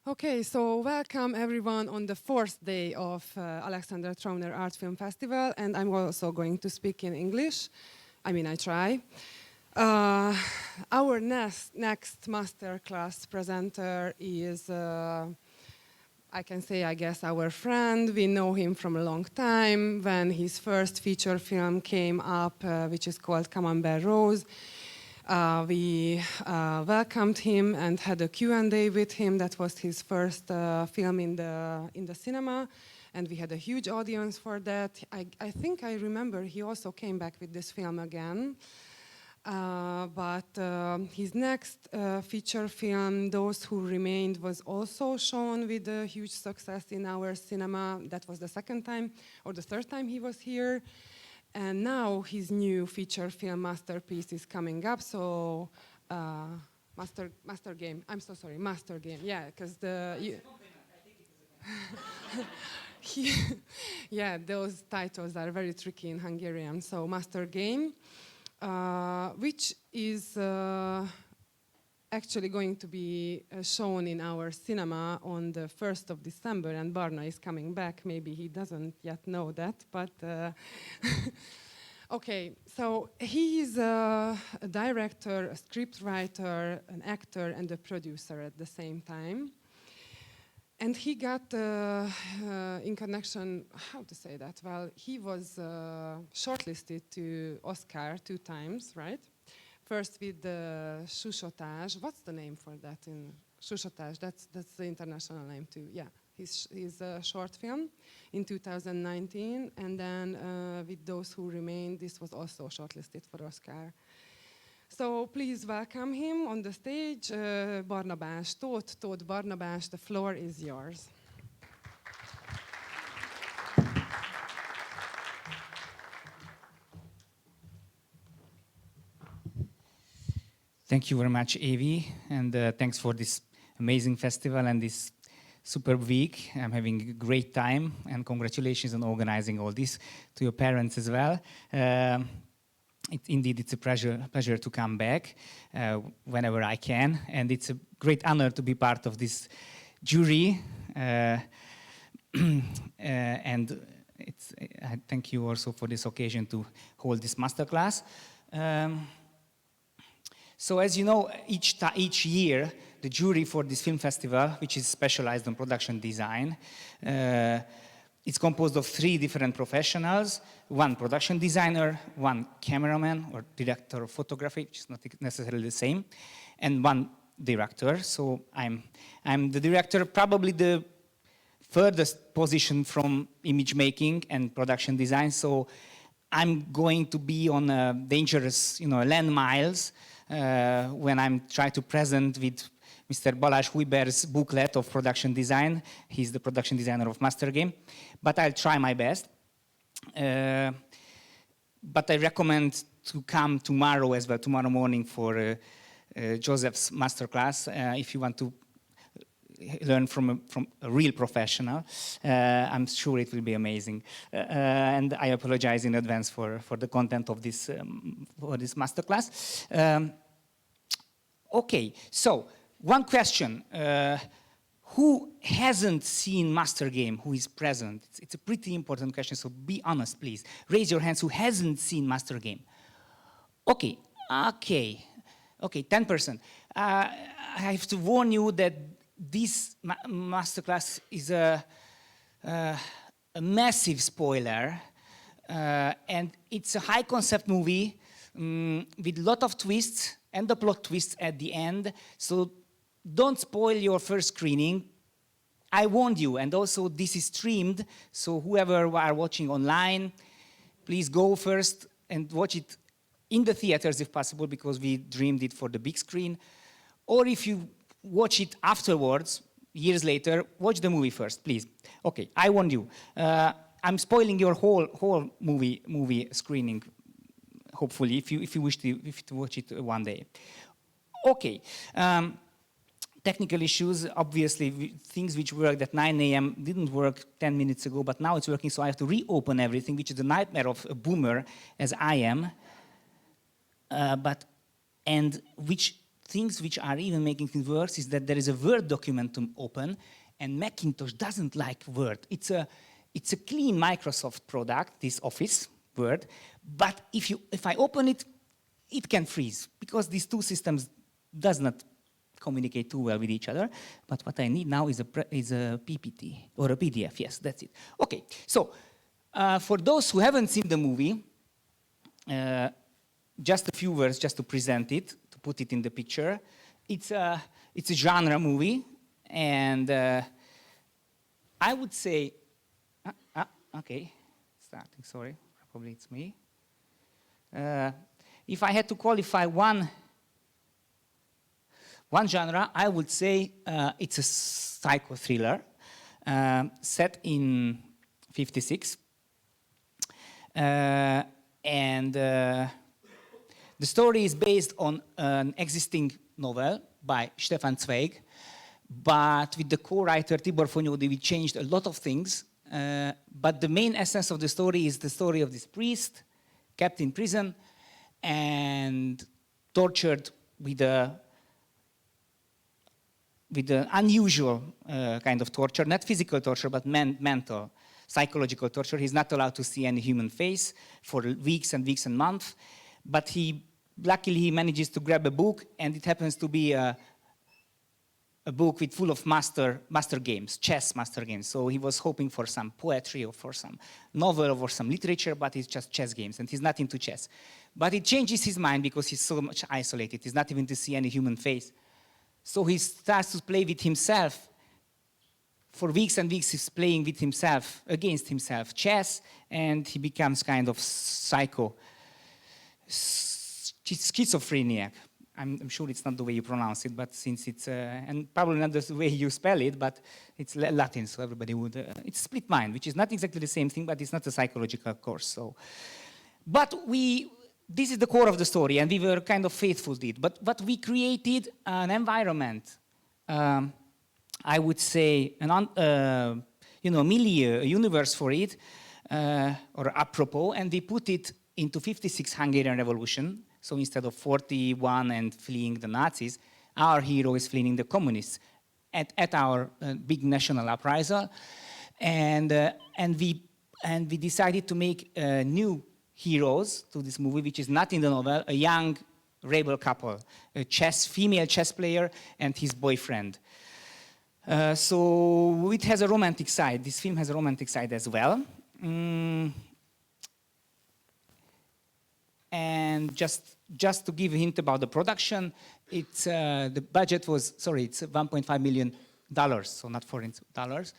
Okay, so welcome everyone on the fourth day of Alexander Trauner Art Film Festival, and I'm also going to speak in English. I mean, I try. Our next masterclass presenter is, I can say, I guess, our friend. We know him from a long time. When his first feature film came up, which is called Come On Bear Rose, we welcomed him and had a Q&A with him. That was his first film in the cinema, and we had a huge audience for that. I think I remember he also came back with this film again. But his next feature film, Those Who Remained, was also shown with a huge success in our cinema. That was the second time or the third time he was here. And now his new feature film masterpiece is coming up. So, Master Game. I'm so sorry, Master Game. Yeah, because yeah, those titles are very tricky in Hungarian. So, Master Game, which is actually going to be shown in our cinema on the 1st of December, and Barna is coming back. Maybe he doesn't yet know that, but okay, so he is a director, a scriptwriter, an actor, and a producer at the same time. And he got, in connection, how to say that? Well, he was shortlisted to Oscar 2 times, right? First with the Chuchotás. What's the name for that in Chuchotás? That's the international name too. Yeah, his short film in 2019, and then with Those Who Remain, this was also shortlisted for Oscar. So please welcome him on the stage, Barnabás Tóth. Tóth Barnabás, the floor is yours. Thank you very much, Avi, and thanks for this amazing festival and this superb week. I'm having a great time, and congratulations on organizing all this, to your parents as well. Indeed, it's a pleasure to come back whenever I can, and it's a great honor to be part of this jury. And I thank you also for this occasion to hold this masterclass. So as you know, each year, the jury for this film festival, which is specialized on production design, it's composed of 3 different professionals: 1 production designer, 1 cameraman or director of photography, which is not necessarily the same, and 1 director. So I'm the director, probably the furthest position from image making and production design. So I'm going to be on dangerous, land miles when I'm trying to present with Mr. Balázs Hujber's booklet of production design. He's the production designer of Master Game, but I'll try my best. But I recommend to come tomorrow as well, tomorrow morning, for Joseph's masterclass if you want to learn from a real professional. I'm sure it will be amazing. And I apologize in advance for the content of this masterclass. Okay, so one question. Who hasn't seen Master Game? Who is present? It's a pretty important question, so be honest, please. Raise your hands who hasn't seen Master Game. Okay, 10%. I have to warn you that this masterclass is a massive spoiler, and it's a high concept movie with a lot of twists and the plot twists at the end. So don't spoil your first screening. I warned you, and also this is streamed, so whoever are watching online, please go first and watch it in the theaters if possible, because we dreamed it for the big screen. Or if you watch it afterwards, years later, watch the movie first, please. Okay, I warned you. I'm spoiling your whole movie screening, hopefully, if you wish to watch it one day. Okay. Technical issues, obviously, things which worked at 9 a.m. didn't work 10 minutes ago, but now it's working, so I have to reopen everything, which is the nightmare of a boomer, as I am. And which things which are even making things worse is that there is a Word document to open, and Macintosh doesn't like Word. It's a clean Microsoft product, this Office, Word, but if I open it, it can freeze, because these two systems does not communicate too well with each other. But what I need now is a PPT, or a PDF, yes, that's it. Okay, so for those who haven't seen the movie, just a few words just to present it, to put it in the picture. It's a genre movie, and I would say, okay, starting, sorry, probably it's me. If I had to qualify one genre, I would say it's a psycho thriller set in '56. And the story is based on an existing novel by Stefan Zweig, but with the co-writer Tibor Fonyódi, we changed a lot of things. But the main essence of the story is the story of this priest kept in prison and tortured with an unusual kind of torture, not physical torture, but mental, psychological torture. He's not allowed to see any human face for weeks and weeks and months, but luckily he manages to grab a book, and it happens to be a book full of master games, chess master games. So he was hoping for some poetry or for some novel or for some literature, but it's just chess games, and he's not into chess. But it changes his mind because he's so much isolated. He's not even to see any human face. So he starts to play with himself. For weeks and weeks, he's playing with himself, against himself, chess, and he becomes kind of schizophrenic. I'm sure it's not the way you pronounce it, but since it's, and probably not the way you spell it, but it's Latin, so everybody would, it's split mind, which is not exactly the same thing, but it's not a psychological course, so. But this is the core of the story, and we were kind of faithful to it, but we created an environment, I would say, milieu, a universe for it, or apropos, and we put it into '56 Hungarian Revolution. So instead of 41 and fleeing the Nazis, our hero is fleeing the communists at our big national uprisal, and we decided to make new heroes to this movie, which is not in the novel, a young rebel couple, a female chess player and his boyfriend. So it has a romantic side. This film has a romantic side as well. And just to give a hint about the production, the budget was, it's $1.5 million, so not foreign dollars.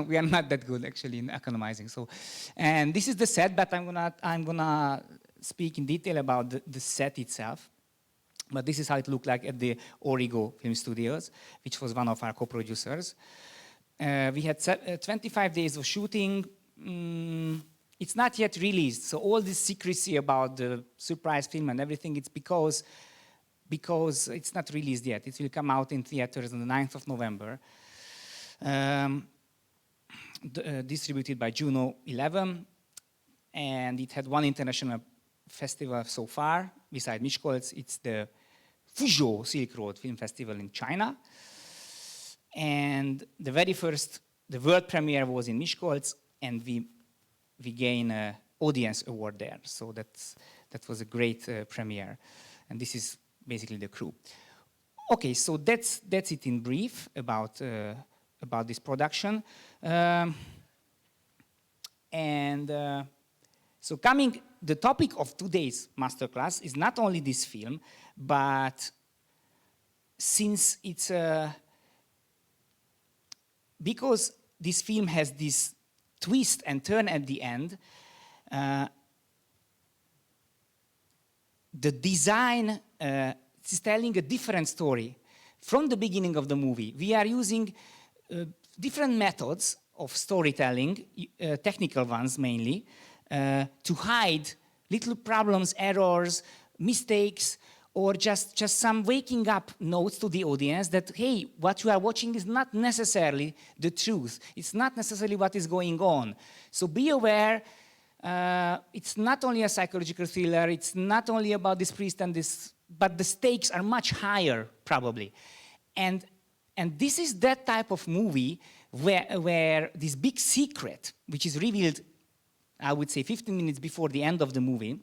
We are not that good actually in economizing. So, and this is the set, but I'm gonna speak in detail about the set itself. But this is how it looked like at the Origo Film Studios, which was one of our co-producers. We had 25 days of shooting. It's not yet released, so all this secrecy about the surprise film and everything, it's because it's not released yet. It will come out in theaters on the 9th of November, distributed by Juno 11, and it had one international festival so far, beside Miskolc. It's the Fuzhou Silk Road Film Festival in China, and the world premiere was in Miskolc, and we gained an audience award there. So that was a great premiere. And this is basically the crew. Okay, so that's it in brief about this production. So the topic of today's masterclass is not only this film, but since it's because this film has this twist and turn at the end, the design is telling a different story. From the beginning of the movie, we are using different methods of storytelling, technical ones mainly, to hide little problems, errors, mistakes, or just some waking up notes to the audience that, hey, what you are watching is not necessarily the truth. It's not necessarily what is going on. So be aware, it's not only a psychological thriller, it's not only about this priest and this but the stakes are much higher, probably. And this is that type of movie where this big secret, which is revealed, I would say, 15 minutes before the end of the movie,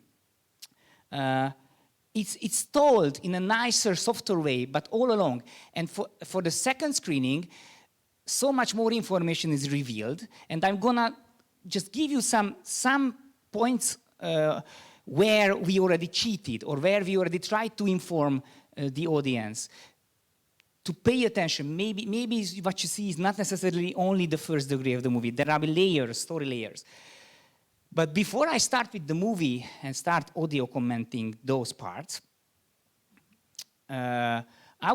it's told in a nicer, softer way, but all along. And for the second screening, so much more information is revealed, and I'm gonna just give you some points where we already cheated, or where we already tried to inform the audience to pay attention. Maybe what you see is not necessarily only the first degree of the movie. There are layers, story layers. But before I start with the movie and start audio commenting those parts, I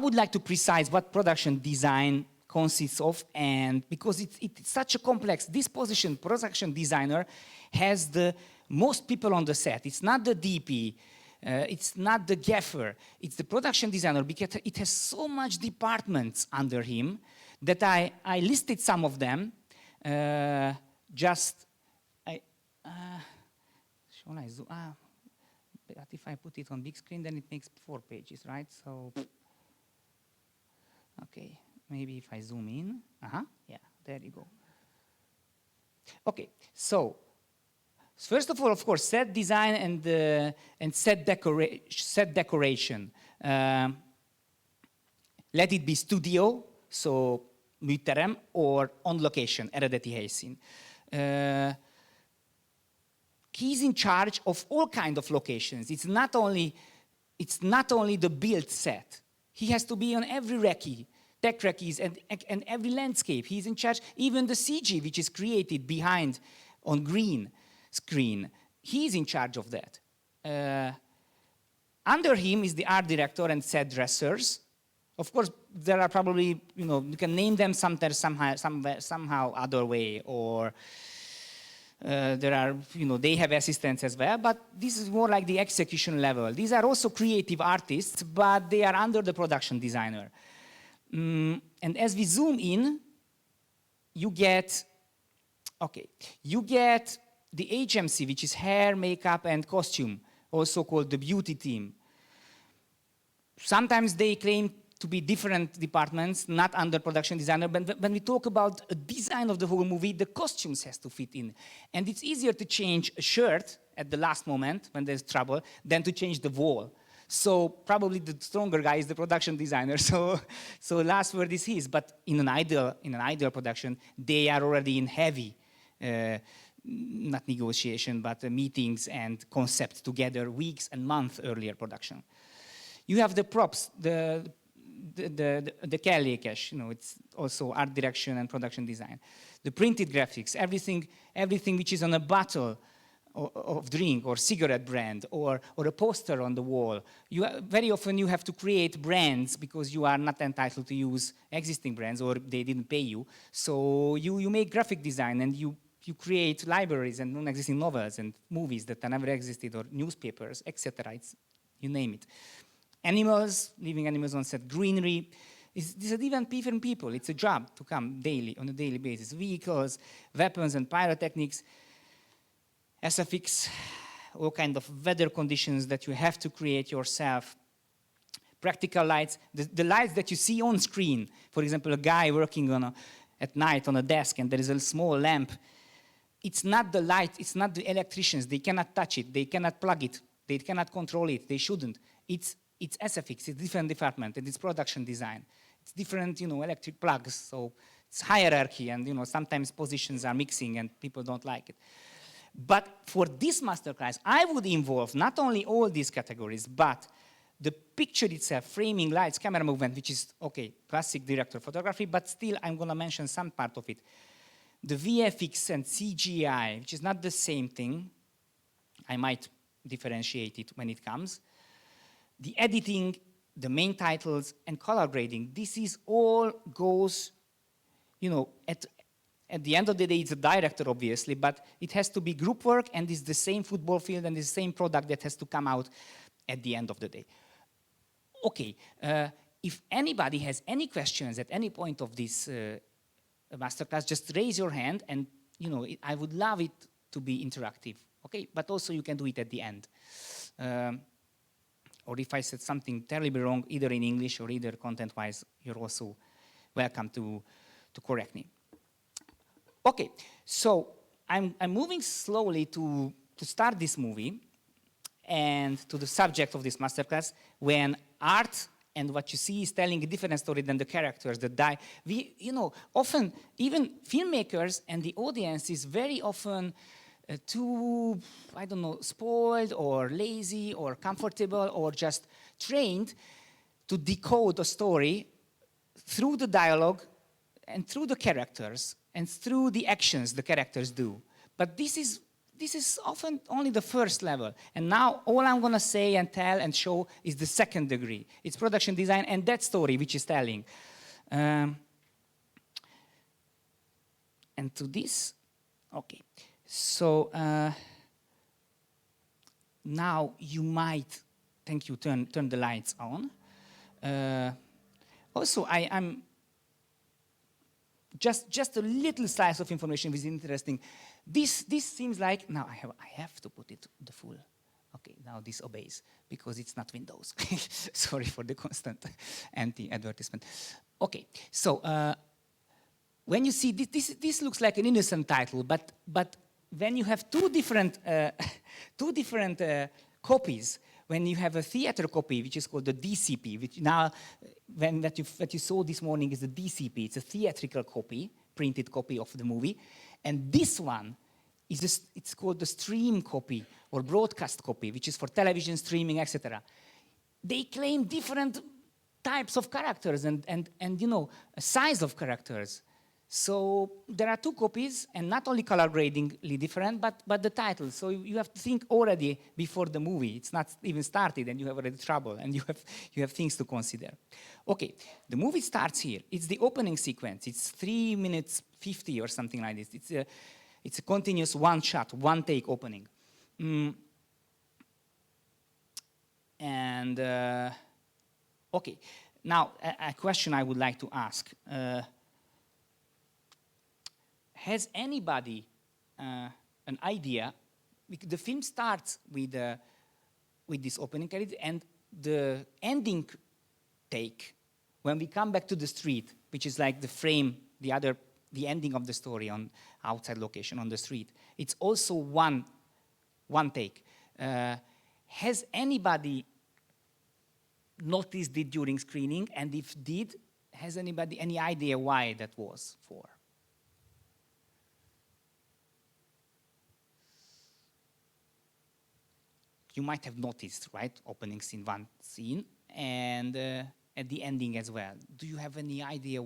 would like to precise what production design consists of, and because it's such a complex, this position, production designer, has the most people on the set. It's not the DP, it's not the gaffer, it's the production designer, because it has so much departments under him that I listed some of them. Shall I zoom? But if I put it on big screen, then it makes 4 pages, right? So, okay, maybe if I zoom in, yeah, there you go. Okay, so first of all, of course, set design and set decoration. Let it be studio, so műterem, or on location, eredeti helyszín. He's in charge of all kinds of locations. It's not only the built set. He has to be on every recce, tech recces, and every landscape. He's in charge, even the CG, which is created behind on green screen. He's in charge of that. Under him is the art director and set dressers. Of course, there are probably, you can name them somehow other way, or there are, they have assistants as well, but this is more like the execution level. These are also creative artists, but they are under the production designer. And as we zoom in, you get the HMC, which is hair, makeup, and costume, also called the beauty team. Sometimes they claim to be different departments, not under production designer, but when we talk about a design of the whole movie, the costumes has to fit in. And it's easier to change a shirt at the last moment when there's trouble than to change the wall. So probably the stronger guy is the production designer, so last word is his. But in an ideal production, they are already in heavy, not negotiation, but meetings and concept together weeks and months earlier production. You have the props, the kellékes, it's also art direction and production design. The printed graphics, everything which is on a bottle of drink or cigarette brand or a poster on the wall. Very often you have to create brands because you are not entitled to use existing brands or they didn't pay you. So you make graphic design and you create libraries and non-existing novels and movies that never existed or newspapers, etc. You name it. Animals, living animals on set, greenery. These are even people. It's a job to come on a daily basis. Vehicles, weapons and pyrotechnics, SFX, all kinds of weather conditions that you have to create yourself. Practical lights, the lights that you see on screen. For example, a guy working at night on a desk and there is a small lamp. It's not the light, it's not the electricians. They cannot touch it, they cannot plug it, they cannot control it, they shouldn't. It's SFX, it's a different department, and it's production design. It's different, electric plugs, so it's hierarchy, and sometimes positions are mixing and people don't like it. But for this masterclass, I would involve not only all these categories, but the picture itself, framing, lights, camera movement, which is, classic director photography, but still I'm gonna mention some part of it. The VFX and CGI, which is not the same thing. I might differentiate it when it comes. The editing, the main titles, and color grading. This is all goes, at the end of the day, it's a director, obviously, but it has to be group work, and it's the same football field and the same product that has to come out at the end of the day. Okay, if anybody has any questions at any point of this masterclass, just raise your hand, and I would love it to be interactive. Okay, but also you can do it at the end. or if I said something terribly wrong, either in English or either content-wise, you're also welcome to correct me. Okay, so I'm moving slowly to start this movie and to the subject of this masterclass, when art and what you see is telling a different story than the characters that die. Often, even filmmakers and the audience is very often too, I don't know, spoiled or lazy or comfortable or just trained to decode a story through the dialogue and through the characters and through the actions the characters do. But this is often only the first level. And now all I'm going to say and tell and show is the second degree. It's production design and that story which is telling. And to this, okay. So now you might, thank you, turn the lights on. Also, I'm just a little slice of information which is interesting. This seems like, now I have to put it the full. Okay, now this obeys because it's not Windows. Sorry for the constant anti-advertisement. Okay, so when you see this looks like an innocent title, but when you have two different copies, when you have a theater copy, which is called the DCP, which now, what you saw this morning is the DCP. It's a theatrical copy, printed copy of the movie. And this one, it's called the stream copy or broadcast copy, which is for television, streaming, etc. They claim different types of characters and a size of characters. So there are two copies, and not only color gradingly different, but the title. So you have to think already before the movie. It's not even started, and you have already trouble, and you have things to consider. Okay, the movie starts here. It's the opening sequence. It's 3 minutes 50 or something like this. It's a continuous one shot, one take opening. Okay, now a question I would like to ask. Has anybody an idea? The film starts with this opening credit, and the ending take, when we come back to the street, which is like the frame, the ending of the story on outside location on the street, it's also one take. Has anybody noticed it during screening? And if did, has anybody any idea why that was for? You might have noticed, right? Openings in one scene and at the ending as well. Do you have any idea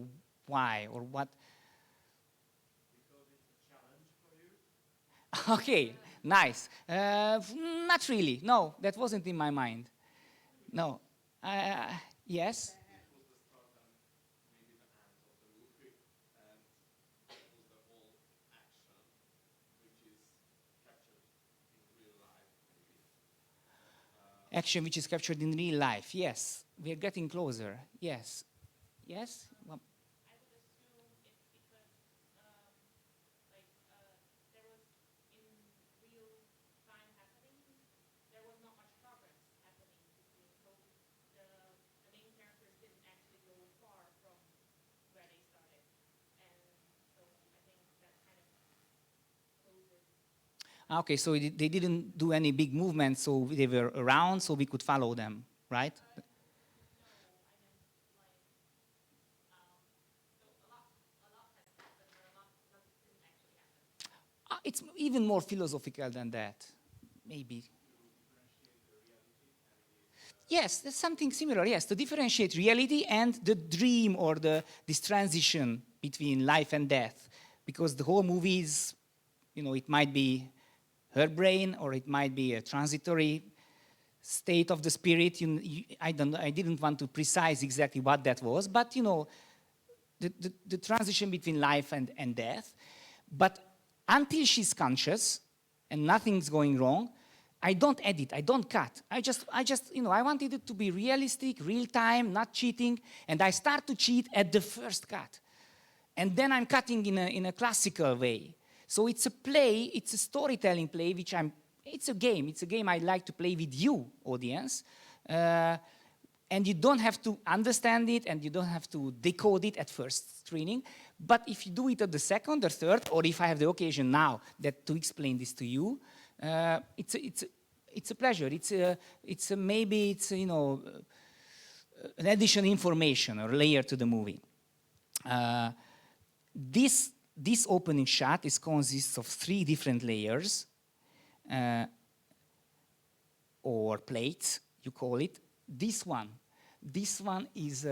why or what? Because it's a challenge for you. Okay, nice. Not really. No, that wasn't in my mind. No. Yes? It was the start and maybe the end of the movie, and it was the whole action, which is captured in real life, maybe. Action which is captured in real life. Yes. We are getting closer. Yes. Yes? Well, I would assume it's because, there was in real time happening, there was not much progress happening between, so the main characters didn't actually go far from where they started, and so I think that kind of closes. Okay, so they didn't do any big movements, so they were around, so we could follow them, right? No, I meant so a lot has happened, but a lot didn't actually happen. It's even more philosophical than that, maybe. Yes, there's something similar, yes, to differentiate reality and the dream or this transition between life and death. Because the whole movie is, it might be her brain or it might be a transitory state of the spirit. I didn't want to precise exactly what that was, but the transition between life and death. But until she's conscious and nothing's going wrong, I don't edit, I don't cut. I just, I wanted it to be realistic, real time, not cheating, and I start to cheat at the first cut. And then I'm cutting in a classical way. So it's a play, it's a storytelling play, it's a game I like to play with you, audience, And you don't have to understand it, and you don't have to decode it at first screening. But if you do it at the second or third, or if I have the occasion now to explain this to you, it's a pleasure. Maybe it's an additional information or layer to the movie. This opening shot consists of 3 different layers, or plates, you call it. This one is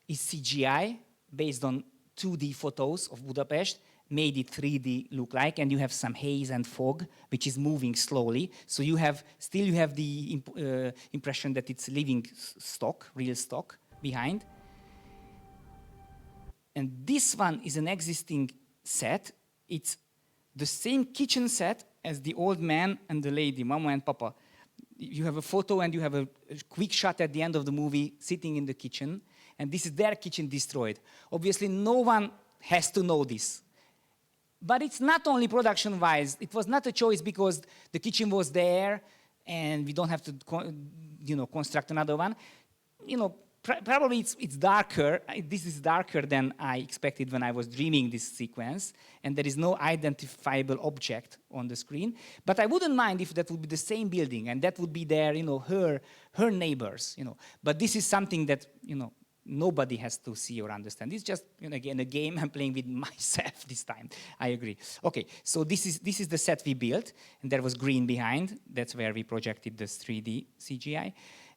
CGI based on 2D photos of Budapest, made it 3D look like, and you have some haze and fog, which is moving slowly. So you have the impression that it's living stock, real stock behind. And this one is an existing set. It's the same kitchen set as the old man and the lady, Mama and Papa. You have a photo and you have a quick shot at the end of the movie sitting in the kitchen, and this is their kitchen destroyed. Obviously, no one has to know this. But it's not only production-wise. It was not a choice because the kitchen was there and we don't have to construct another one. Probably it's darker. This is darker than I expected when I was dreaming this sequence, and there is no identifiable object on the screen. But I wouldn't mind if that would be the same building, and that would be their, her neighbors, But this is something that, nobody has to see or understand. It's just, again, a game I'm playing with myself this time. I agree. Okay, so this is the set we built, and there was green behind. That's where we projected this 3D CGI.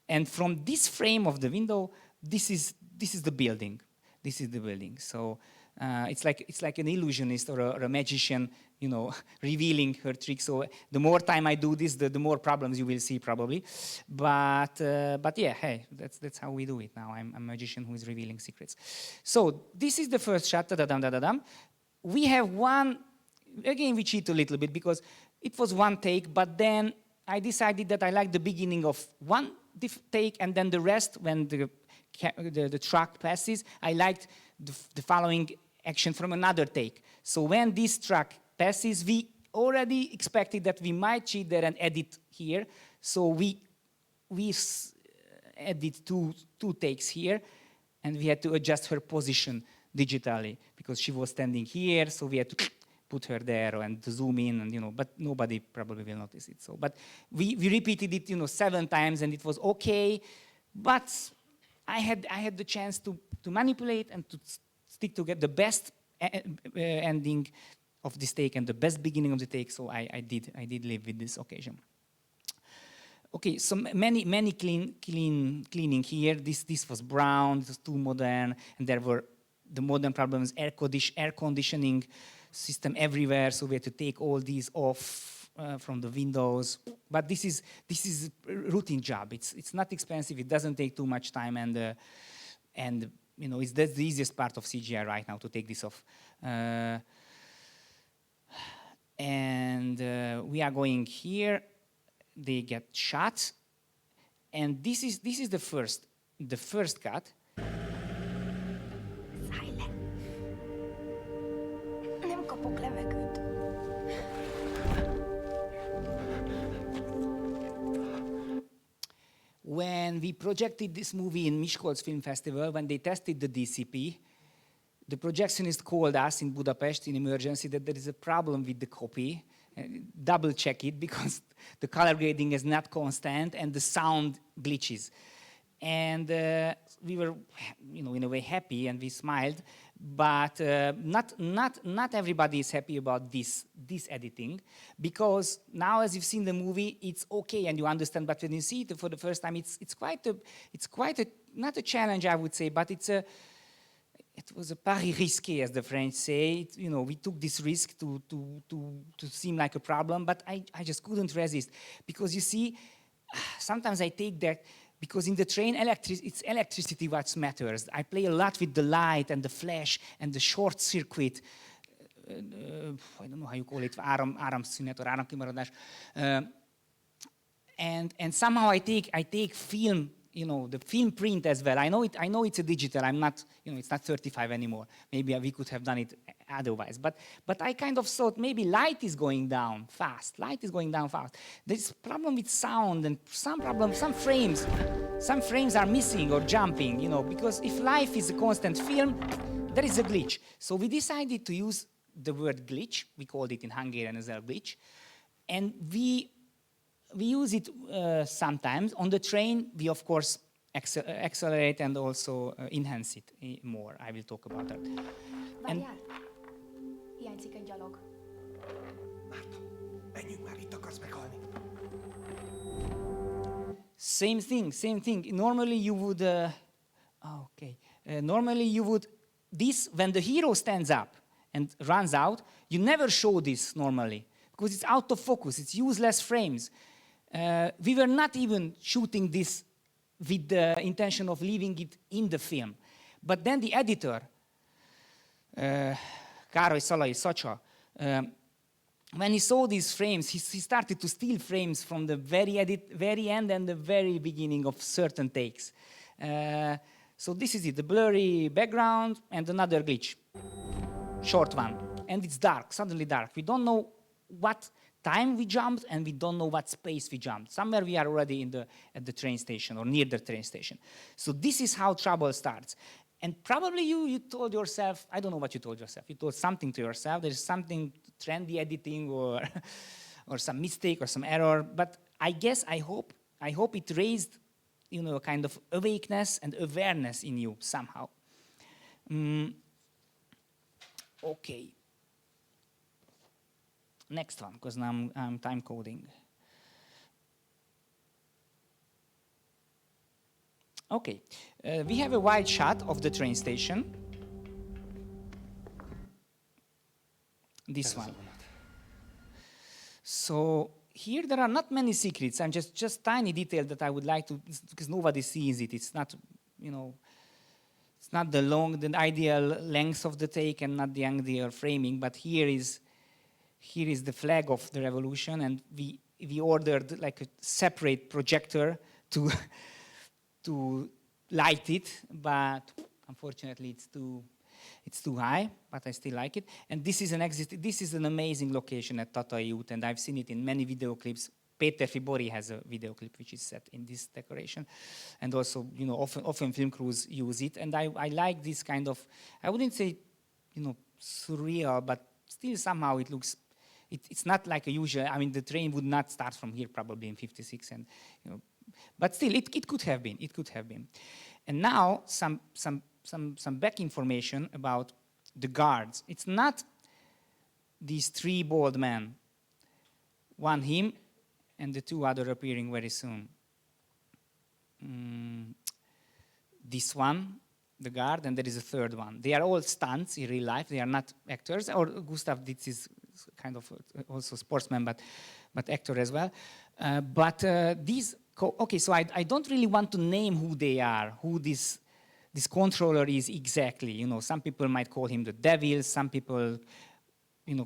And from this frame of the window, this is the building. This is the building. So it's like an illusionist or a magician, revealing her trick. So the more time I do this, the more problems you will see probably. But yeah, hey, that's how we do it now. I'm a magician who is revealing secrets. So this is the first shot. Da-da-dum. We have one. Again, we cheat a little bit because it was one take, but then I decided that I like the beginning of one take, and then the rest, when the truck passes, I liked the following action from another take. So when this truck passes, we already expected that we might cheat there and edit here. So we added two takes here, and we had to adjust her position digitally because she was standing here, so we had to put her there and to zoom in, and but nobody probably will notice it. So, but we repeated it 7 times, and it was okay. But I had the chance to manipulate and to stick to get the best ending of this take and the best beginning of the take. So I did live with this occasion. Okay, so many cleaning here. This was brown. It was too modern, and there were the modern problems: air conditioning system everywhere, so we had to take all these off from the windows. But this is a routine job. It's not expensive. It doesn't take too much time, and that's the easiest part of CGI right now, to take this off. We are going here. They get shot, and this is the first cut. Nem kapok levegőt. When we projected this movie in Miskolc Film Festival, when they tested the DCP, the projectionist called us in Budapest in emergency that there is a problem with the copy. Double check it because the color grading is not constant and the sound glitches. And we were, in a way happy, and we smiled, but not everybody is happy about this editing, because now, as you've seen the movie, it's okay and you understand. But when you see it for the first time, it's quite a not a challenge, I would say, but it was a pari risqué, as the French say. We took this risk to seem like a problem, but I just couldn't resist, because you see, sometimes I take that. Because in the train, it's electricity what matters. I play a lot with the light and the flash and the short circuit. I don't know how you call it, áramszünet or áramkimaradás. And somehow I take film the film print as well. I know it's a digital. I'm not, it's not 35 anymore. Maybe we could have done it otherwise. But I kind of thought maybe light is going down fast. Light is going down fast. There's problem with sound and some frames are missing or jumping, because if life is a constant film, there is a glitch. So we decided to use the word glitch. We called it in Hungarian as well, glitch. And we use it sometimes. On the train, we of course accelerate and also enhance it more. I will talk about that. Várjál! Hiányzik egy gyalog. Márta, menjünk már, itt akarsz meghalni. Same thing. Normally you would, normally you would, when the hero stands up and runs out, you never show this normally, because it's out of focus, it's useless frames. We were not even shooting this with the intention of leaving it in the film. But then the editor, Károly Szalai Szacsa, when he saw these frames, he started to steal frames from the very end and the very beginning of certain takes. So this is it, the blurry background and another glitch, short one. And it's dark, suddenly dark. We don't know what time we jumped and we don't know what space we jumped. Somewhere we are already at the train station or near the train station. So this is how trouble starts. And probably you told yourself, I don't know what you told yourself. You told something to yourself. There's something trendy editing or or some mistake or some error. But I hope it raised, a kind of awakeness and awareness in you somehow. Okay. Next one, because now I'm time coding. Okay, we have a wide shot of the train station. This one. So here there are not many secrets. I'm just tiny detail that I would like to, because nobody sees it. It's not, it's not the ideal length of the take and not the ideal framing. But here is the flag of the revolution, and we ordered like a separate projector to light it, but unfortunately it's too high, but I still like it. And this is an amazing location at TóthIt, and I've seen it in many video clips. Péter Fibori has a video clip which is set in this decoration, and also often film crews use it. And I like this kind of, I wouldn't say surreal, but still somehow it looks. It's not like a usual. I mean, the train would not start from here probably in '56, and but still, it could have been. It could have been. And now some back information about the guards. It's not these three bald men, one him, and the two other appearing very soon. This one, the guard, and there is a third one. They are all stunts in real life. They are not actors. Or Gustav Ditz is kind of also sportsman, but actor as well. These. Okay, so I don't really want to name who they are, who this controller is exactly. Some people might call him the devil. Some people,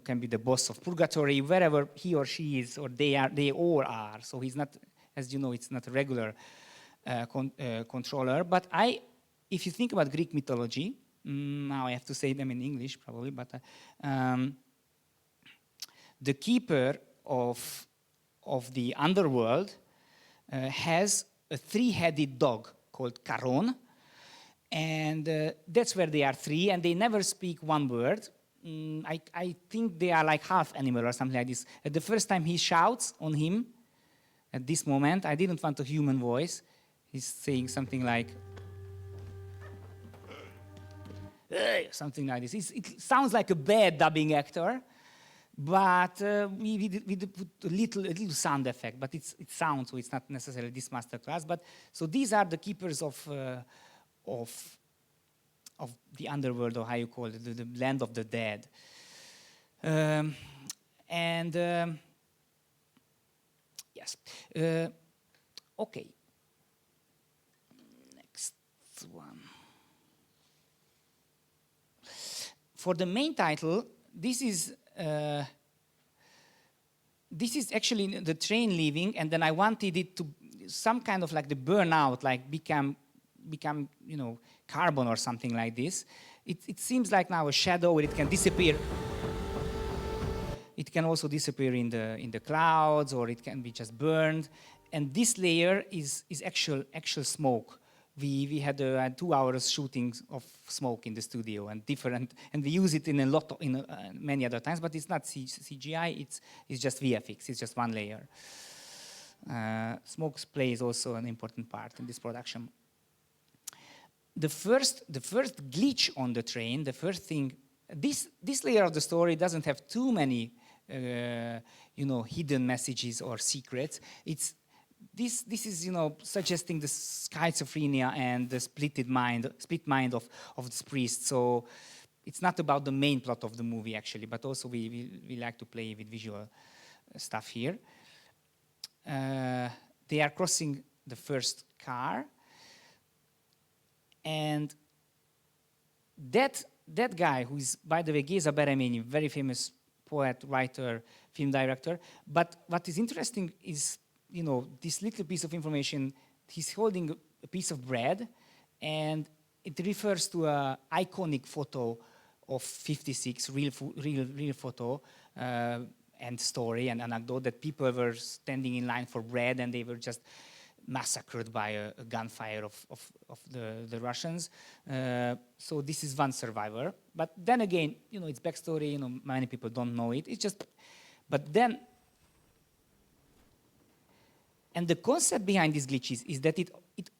can be the boss of purgatory, wherever he or she is, or they all are. So he's not, as you know, it's not a regular controller. But if you think about Greek mythology, now I have to say them in English probably, but the keeper of the underworld has a three-headed dog called Charon, and that's where they are three, and they never speak one word. I think they are like half animal or something like this. At the first time he shouts on him, at this moment, I didn't want a human voice. He's saying something like, something like this. It sounds like a bad dubbing actor, but we put a little sound effect, but it sounds, so it's not necessarily this masterclass. But so these are the keepers of the underworld, or how you call it, the land of the dead. Yes. Okay. Next one. For the main title, this is actually the train leaving, and then I wanted it to some kind of like the burnout, like become carbon or something like this. It seems like now a shadow, it can disappear. It can also disappear in the clouds, or it can be just burned. And this layer is actual smoke. We had 2 hours shooting of smoke in the studio, and we use it in many other times, but it's not CGI. It's just VFX. It's just one layer. Smoke plays also an important part in this production. The first glitch on the train, the first thing, this layer of the story doesn't have too many hidden messages or secrets. This is suggesting the schizophrenia and the split mind of this priest. So it's not about the main plot of the movie actually, but also we like to play with visual stuff here. They are crossing the first car, and that guy, who is, by the way, Géza Bereményi, very famous poet, writer, film director. But what is interesting is, this little piece of information. He's holding a piece of bread, and it refers to an iconic photo of '56, real photo, and story and anecdote that people were standing in line for bread, and they were just massacred by a gunfire of the Russians. So this is one survivor. But then again, it's backstory. Many people don't know it. It's just, but then. And the concept behind these glitches is that it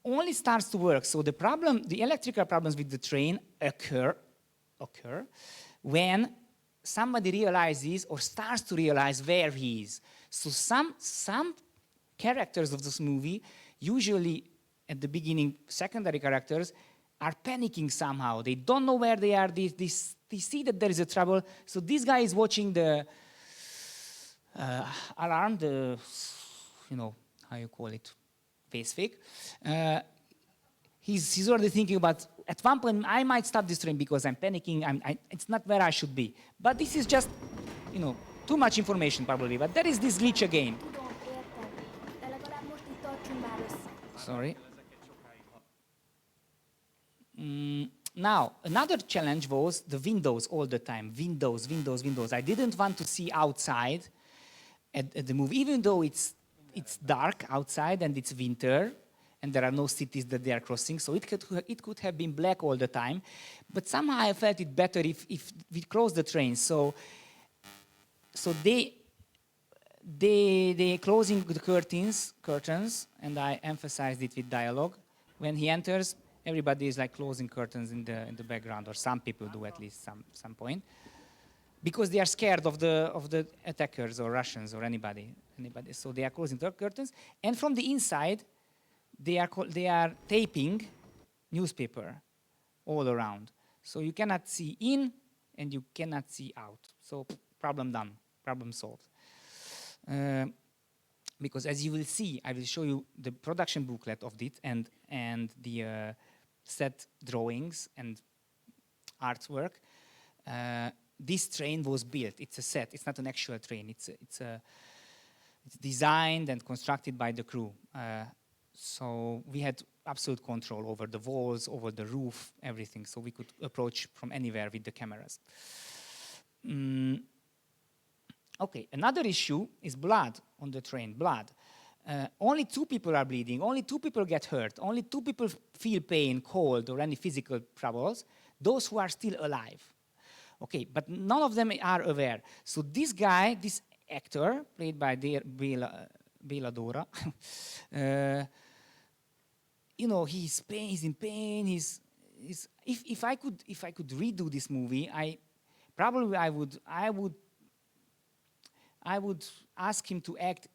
only starts to work. So the electrical problems with the train occur when somebody realizes or starts to realize where he is. So some characters of this movie, usually at the beginning, secondary characters, are panicking somehow. They don't know where they are. They see that there is a trouble. So this guy is watching the alarm, how you call it, face fake. He's already thinking about, at one point, I might stop this train because I'm panicking. It's not where I should be. But this is just, too much information probably. But there is this glitch again. Tudom, értem. De legalább most itt tartsunk már össze. Sorry. Now, another challenge was the windows all the time. Windows. I didn't want to see outside at the movie, even though it's dark outside and it's winter and there are no cities that they are crossing, so it could have been black all the time. But somehow I felt it better if we closed the train. So they closing the curtains, and I emphasized it with dialogue. When he enters, everybody is like closing curtains in the background, or some people do at least some point, because they are scared of the attackers or Russians or anybody. So they are closing the curtains, and from the inside, they are taping newspaper all around. So you cannot see in, and you cannot see out. So problem done, problem solved. Because as you will see, I will show you the production booklet of it and the set drawings and artwork. This train was built. It's a set. It's not an actual train. It's designed and constructed by the crew. So we had absolute control over the walls, over the roof, everything. So we could approach from anywhere with the cameras. Okay, another issue is blood on the train, blood. Only 2 people are bleeding, only 2 people get hurt, only 2 people feel pain, cold, or any physical troubles, those who are still alive. Okay, but none of them are aware. So this guy, this actor, played by Béla Dóra, he's in pain. If I could redo this movie, I would ask him to act.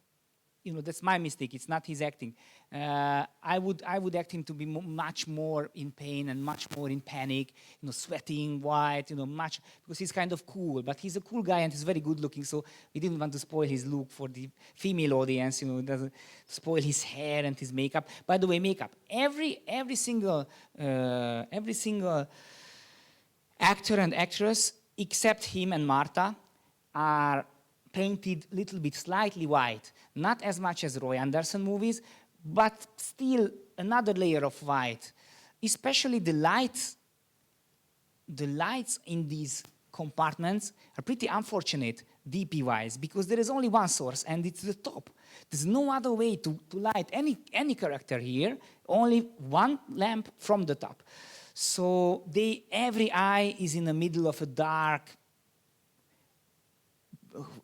That's my mistake. It's not his acting. I would act him to be much more in pain and much more in panic. Sweating, white. Much, because he's kind of cool. But he's a cool guy and he's very good looking. So we didn't want to spoil his look for the female audience. Doesn't spoil his hair and his makeup. By the way, makeup. Every single actor and actress except him and Marta are painted a little bit slightly white, not as much as Roy Andersson movies, but still another layer of white, especially the lights in these compartments are pretty unfortunate DP-wise, because there is only one source and it's the top. There's no other way to light any character here, only one lamp from the top. So every eye is in the middle of a dark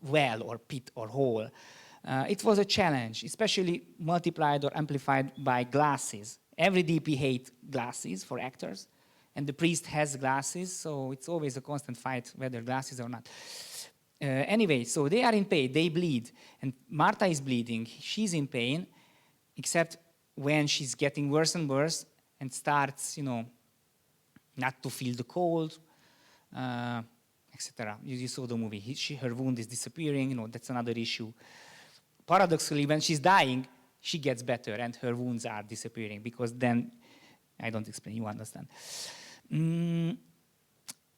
well or pit or hole. It was a challenge, especially multiplied or amplified by glasses. Every DP hates glasses for actors, and the priest has glasses, so it's always a constant fight whether glasses or not. Anyway, so they are in pain, they bleed, and Marta is bleeding. She's in pain, except when she's getting worse and worse and starts, not to feel the cold, etc. You saw the movie. Her wound is disappearing. That's another issue. Paradoxically, when she's dying, she gets better and her wounds are disappearing, because then, I don't explain, you understand.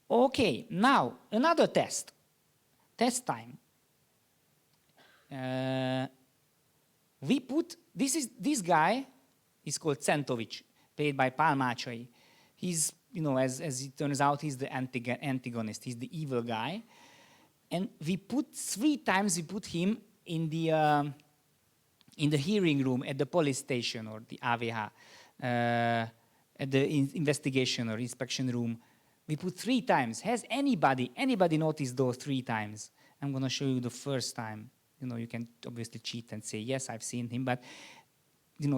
Okay, now another test. Test time. We put, this guy is called Centovic, played by Palmácsai. He's, as it turns out, he's the antagonist. He's the evil guy. And we put 3 times, we put him in the hearing room at the police station, or the AVH, at the investigation or inspection room. We put 3 times. Has anybody noticed those 3 times? I'm going to show you the first time. You can obviously cheat and say, yes, I've seen him, but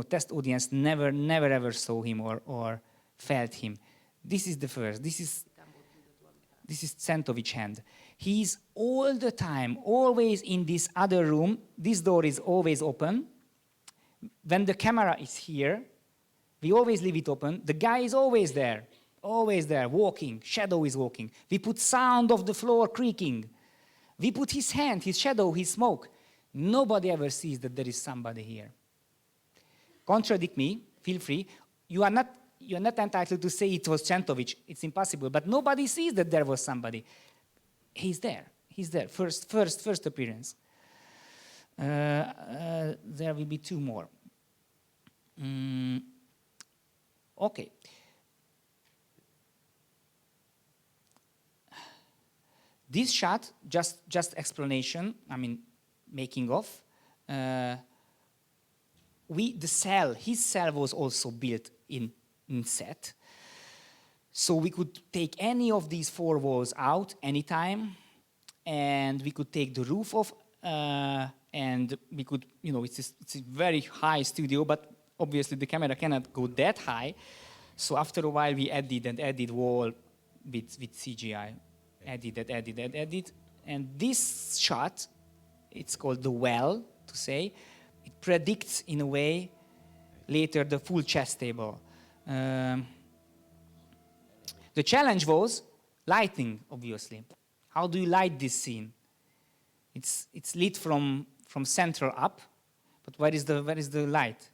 test audience never ever saw him or felt him. This is the first. This is Centovic's hand. He's all the time, always in this other room. This door is always open. When the camera is here, we always leave it open. The guy is always there, walking. Shadow is walking. We put sound of the floor creaking. We put his hand, his shadow, his smoke. Nobody ever sees that there is somebody here. Contradict me, feel free. You're not entitled to say it was Centovic. It's impossible. But nobody sees that there was somebody. He's there. First appearance. There will be 2 more. Okay. This shot, just explanation, making of. His cell was also built in set. So we could take any of these 4 walls out anytime, and we could take the roof off, and we could, it's a very high studio, but obviously the camera cannot go that high. So after a while we added wall with CGI. Added. And this shot, it's called the well, to say. It predicts, in a way, later the full chess table. The challenge was lighting, obviously. How do you light this scene? It's lit from central up, but where is the light?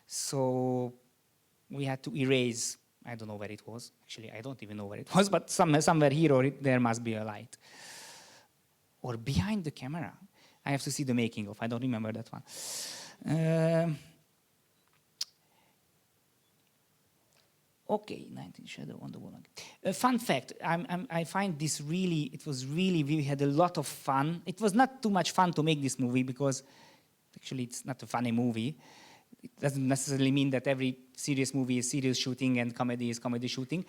So we had to erase. I don't know where it was. Actually, I don't even know where it was, but somewhere here or there must be a light. Or behind the camera. I have to see the making of. I don't remember that one. Okay, 19 shadow on the wall. A fun fact, I find this really, we had a lot of fun. It was not too much fun to make this movie because actually it's not a funny movie. It doesn't necessarily mean that every serious movie is serious shooting and comedy is comedy shooting.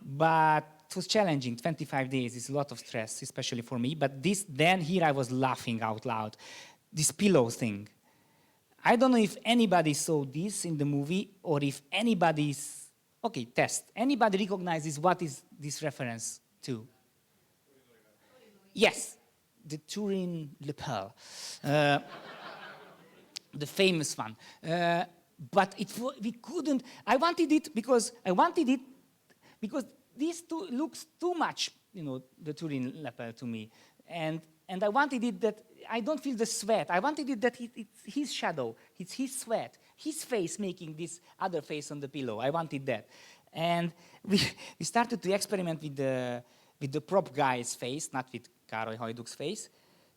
But it was challenging. 25 days is a lot of stress, especially for me. But here I was laughing out loud. This pillow thing. I don't know if anybody saw this in the movie or if anybody's... Okay, test. Anybody recognizes what is this reference to? Yes, the Turin lapel. The famous one. But we couldn't... I wanted it because this looks too much, the Turin lapel to me. And I wanted it that I don't feel the sweat. I wanted it that it's his shadow, it's his sweat, his face making this other face on the pillow. I wanted that. And we started to experiment with the prop guy's face, not with Károly Hajduk's face.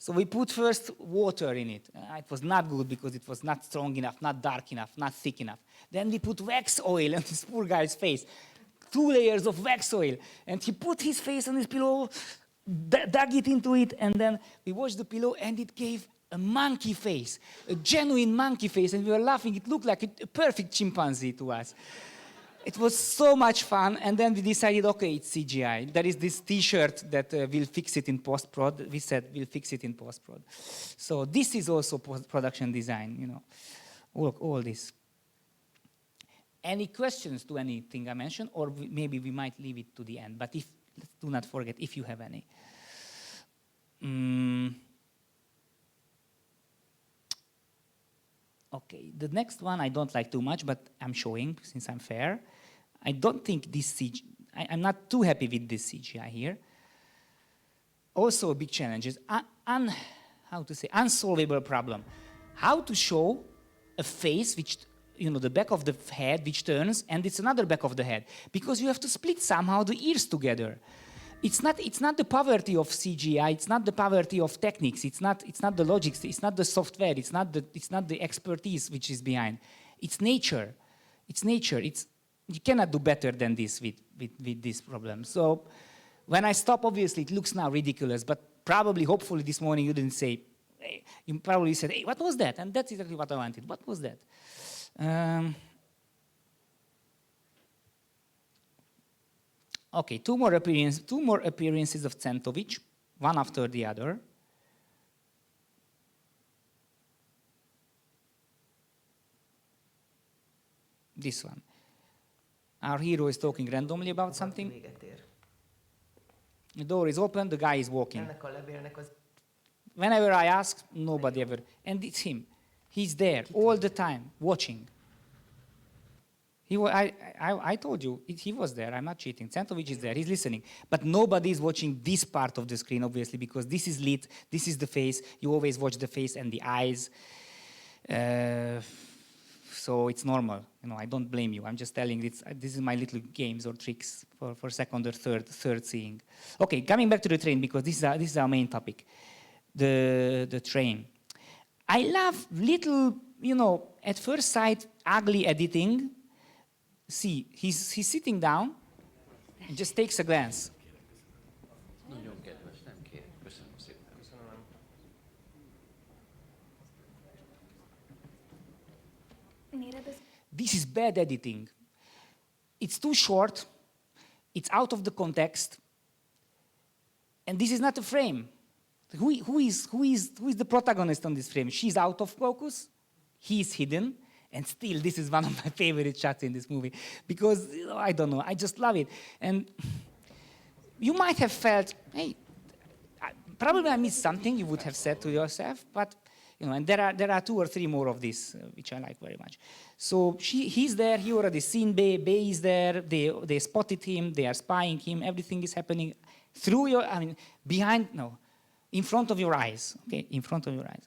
So we put first water in it. It was not good because it was not strong enough, not dark enough, not thick enough. Then we put wax oil on this poor guy's face. 2 layers of wax oil. And he put his face on his pillow, dug it into it, and then we washed the pillow, and it gave a monkey face, a genuine monkey face, and we were laughing. It looked like a perfect chimpanzee to us. It was so much fun, and then we decided, okay, it's CGI. There is this T-shirt that we'll fix it in post-prod. We said we'll fix it in post-prod. So this is also post-production design, you know, all this. Any questions to anything I mentioned, or maybe we might leave it to the end. But do not forget if you have any. Okay, the next one I don't like too much, but I'm showing since I'm fair. I don't think this CGI, I'm not too happy with this CGI here. Also a big challenge is how to say, unsolvable problem. How to show a face which, you know, the back of the head which turns, and it's another back of the head, because you have to split somehow the ears together. It's not the poverty of CGI, it's not the poverty of techniques, it's not the logics, it's not the software, it's not the expertise which is behind. It's nature. It's nature. You cannot do better than this with this problem. So when I stop, obviously it looks now ridiculous, but probably, hopefully this morning you didn't say, hey, you probably said, hey, what was that? And that's exactly what I wanted. What was that? Okay, two more appearances of Centovic, one after the other. This one. Our hero is talking randomly about something. The door is open, the guy is walking. Whenever I ask, nobody ever. And it's him. He's there all the time, watching. I told you, he was there, I'm not cheating. Centovic is there, he's listening. But nobody is watching this part of the screen, obviously, because this is lit, this is the face. You always watch the face and the eyes. So it's normal. You know, I don't blame you. I'm just telling this is my little games or tricks for second or third seeing. Okay, coming back to the train, because this is our main topic. The train. I love little, you know, at first sight, ugly editing. See, he's sitting down and just takes a glance. Nagyon kedves, nem kérem. Köszönöm szépen. This is bad editing. It's too short, it's out of the context, and this is not a frame. Who is the protagonist on this frame? She's out of focus, he's hidden, and still this is one of my favorite shots in this movie, because, you know, I don't know, I just love it. And you might have felt, hey, probably I missed something, you would have said to yourself, but, you know, and there are 2 or 3 more of this, which I like very much. So he's there, he already seen Bay is there, they spotted him, they are spying him, everything is happening through your, in front of your eyes, okay, in front of your eyes.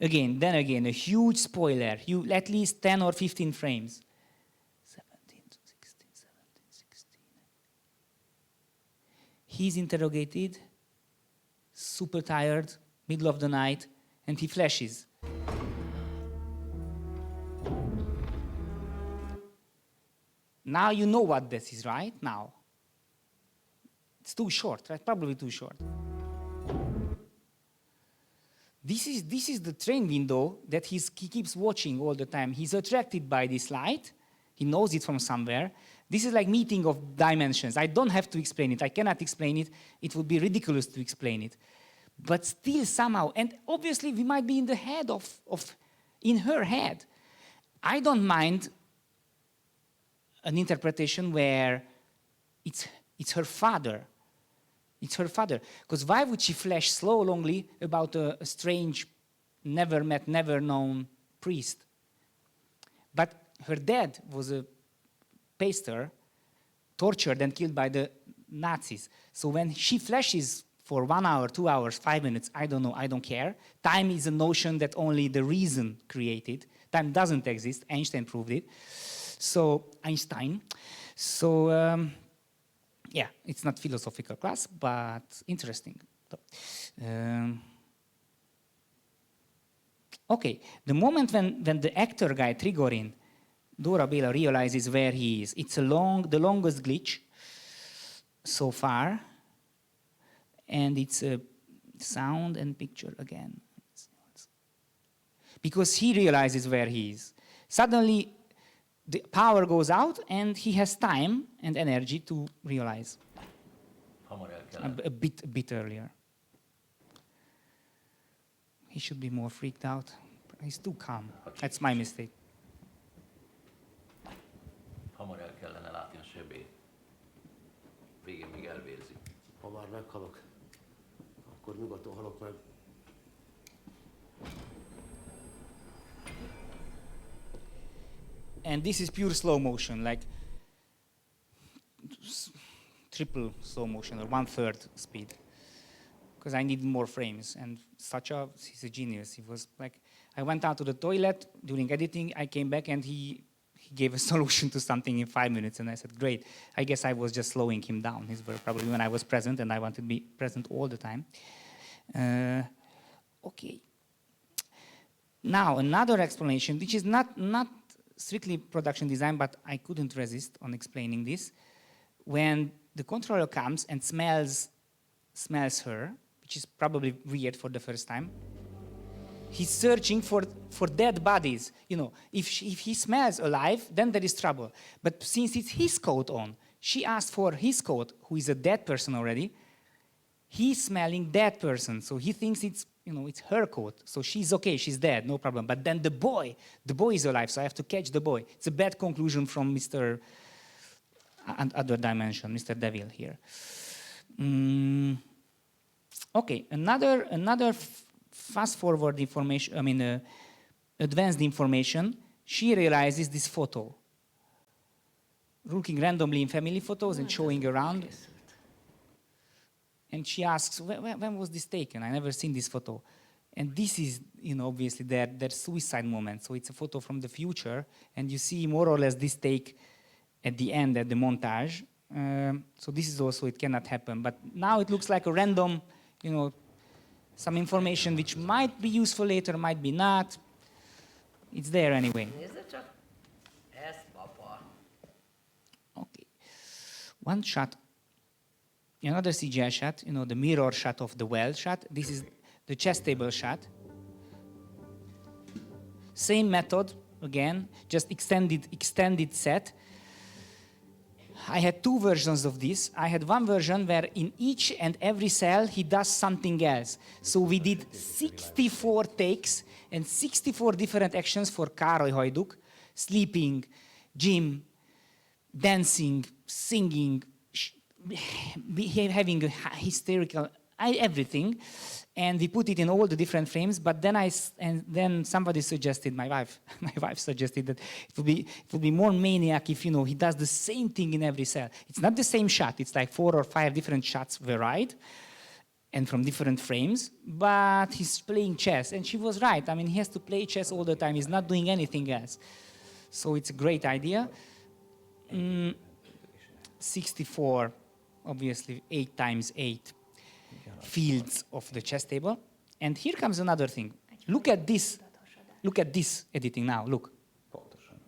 Again, a huge spoiler, at least 10 or 15 frames. 17, 16, 17, 16. He's interrogated, super tired, middle of the night, and he flashes. Now you know what this is, right? Now. It's too short, right? Probably too short. This is the train window that he keeps watching all the time. He's attracted by this light. He knows it from somewhere. This is like meeting of dimensions. I don't have to explain it. I cannot explain it. It would be ridiculous to explain it. But still somehow, and obviously we might be in the head in her head. I don't mind an interpretation where it's her father. It's her father. Because why would she flash so longly about a strange, never met, never known priest? But her dad was a pastor, tortured and killed by the Nazis. So when she flashes for 1 hour, 2 hours, 5 minutes, I don't know, I don't care. Time is a notion that only the reason created. Time doesn't exist. Einstein proved it. So, Yeah, it's not philosophical class, but interesting. Okay, the moment when the actor guy, Trigorin, Dora Bela realizes where he is, it's the longest glitch so far, and it's a sound and picture again. Because he realizes where he is. Suddenly, the power goes out, and he has time and energy to realize Hamar el kellene. a bit earlier. He should be more freaked out. He's too calm. That's my mistake. Hamar el kellene látni a sebét. Végén még elvérzi. Ha már meghalok, akkor nyugodtan halok meg. And this is pure slow motion, like triple slow motion or 1/3 speed. Because I need more frames. And he's a genius. He was like, I went out to the toilet during editing, I came back and he gave a solution to something in 5 minutes, and I said, great. I guess I was just slowing him down. He's probably when I was present, and I wanted to be present all the time. Okay. Now, another explanation, which is not strictly production design, but I couldn't resist on explaining this. When the controller comes and smells her, which is probably weird for the first time, he's searching for dead bodies. You know, if he smells alive, then there is trouble. But since it's his coat on, she asked for his coat, who is a dead person already. He's smelling dead person, so he thinks it's her coat. So she's okay, she's dead, no problem. But then the boy is alive, so I have to catch the boy. It's a bad conclusion from Mr. Other dimension, Mr. Devil here. Okay, another fast-forward information, advanced information, she realizes this photo. Looking randomly in family photos and showing around. And she asks, when was this taken? I never seen this photo. And this is, obviously their suicide moment. So it's a photo from the future, and you see more or less this take at the end, at the montage. So this is also, it cannot happen. But now it looks like a random, some information which might be useful later, might be not. It's there anyway. Okay. One shot, another CGI shot, the mirror shot of the well shot. This is the chess table shot. Same method, again, just extended set. I had two versions of this. I had one version where in each and every cell he does something else. So we did 64 takes and 64 different actions for Károly Hajduk: sleeping, gym, dancing, singing, having a hysterical, everything. And we put it in all the different frames, but then somebody suggested, my wife suggested that it would be more maniac if, he does the same thing in every cell. It's not the same shot, it's like 4 or 5 different shots varied, and from different frames, but he's playing chess, and she was right. He has to play chess all the time, he's not doing anything else. So it's a great idea. 64, obviously, 8 times 8. Fields of the chess table. And here comes another thing. Look at this editing now, look. Pontosan.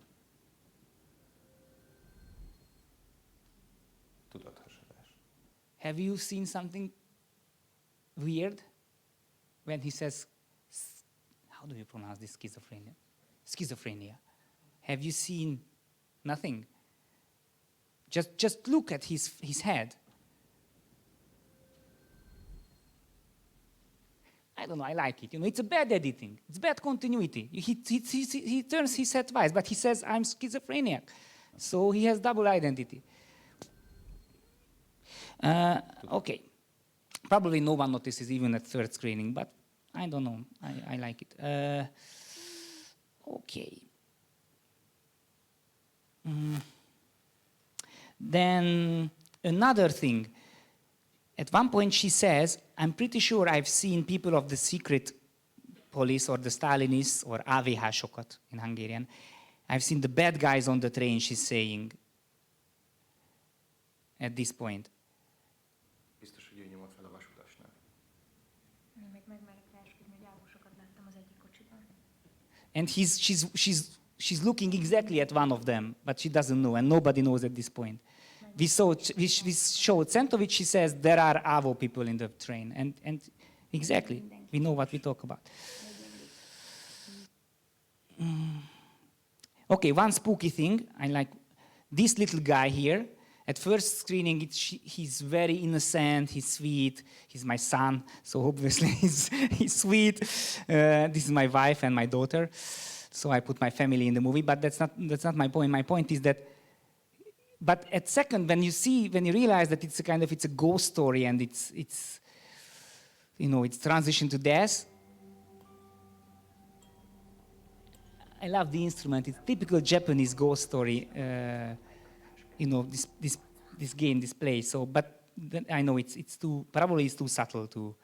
Tudathasadás. Have you seen something weird when he says, how do you pronounce this schizophrenia? Schizophrenia. Have you seen nothing? Just look at his head. I don't know, I like it. It's a bad editing. It's bad continuity. He turns his head twice, but he says, I'm schizophrenic. So he has double identity. Okay. Probably no one notices even at third screening, but I don't know. I like it. Okay. Then another thing. At one point she says, I'm pretty sure I've seen people of the secret police or the Stalinists or AVH-sokat in Hungarian. I've seen the bad guys on the train, she's saying. at this point. Biztos, hogy ő nyomott fel a vasutasnál. Én meg megmerek rá esküdni, hogy árusokat láttam az egyik kocsiban. And she's looking exactly at one of them, but she doesn't know, and nobody knows at this point. We showed Centovic, she says, there are AVO people in the train. And exactly, we know what we talk about. Okay, one spooky thing, I like this little guy here. At first screening, he's very innocent, he's sweet, he's my son, so obviously he's sweet. This is my wife and my daughter, so I put my family in the movie, but that's not my point. My point is that, but at second, when you realize that it's a ghost story and it's transition to death, I love the instrument. It's typical Japanese ghost story. This game, this play. So, but then I know it's too subtle to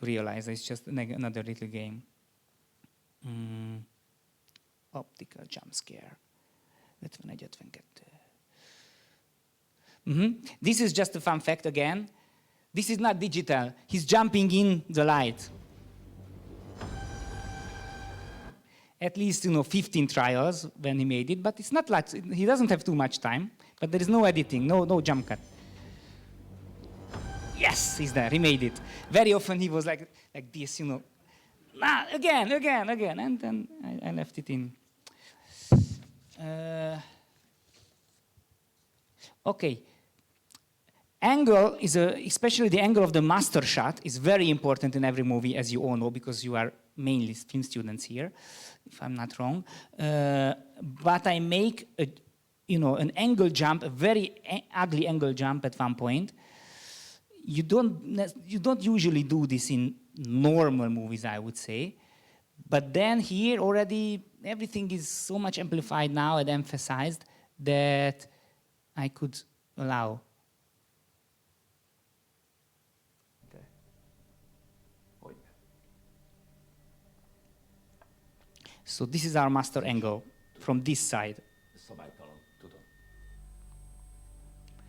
realize. It's just another little game. Optical jump scare. 51-52. This is just a fun fact again. This is not digital. He's jumping in the light. At least 15 trials when he made it, but it's not like he doesn't have too much time. But there is no editing, no jump cut. Yes, he's there. He made it. Very often he was like this, again, and then I left it in. Okay. Angle is especially the angle of the master shot is very important in every movie, as you all know, because you are mainly film students here, if I'm not wrong. But I make an angle jump, a very ugly angle jump at one point. You don't usually do this in normal movies, I would say. But then here already everything is so much amplified now and emphasized that I could allow. So this is our master angle from this side. Szabálytalan, tudom.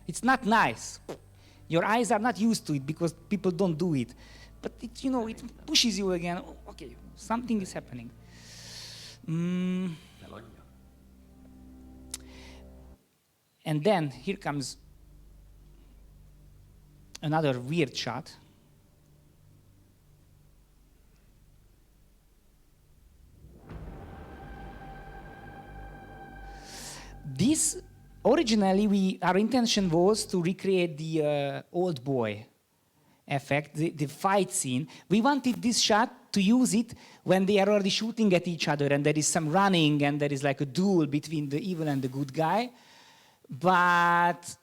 It's not nice. Your eyes are not used to it because people don't do it. But it pushes you again. Oh, okay, something is happening. And then here comes another weird shot. This, originally, our intention was to recreate the old boy effect, the fight scene. We wanted this shot to use it when they are already shooting at each other and there is some running and there is like a duel between the evil and the good guy. But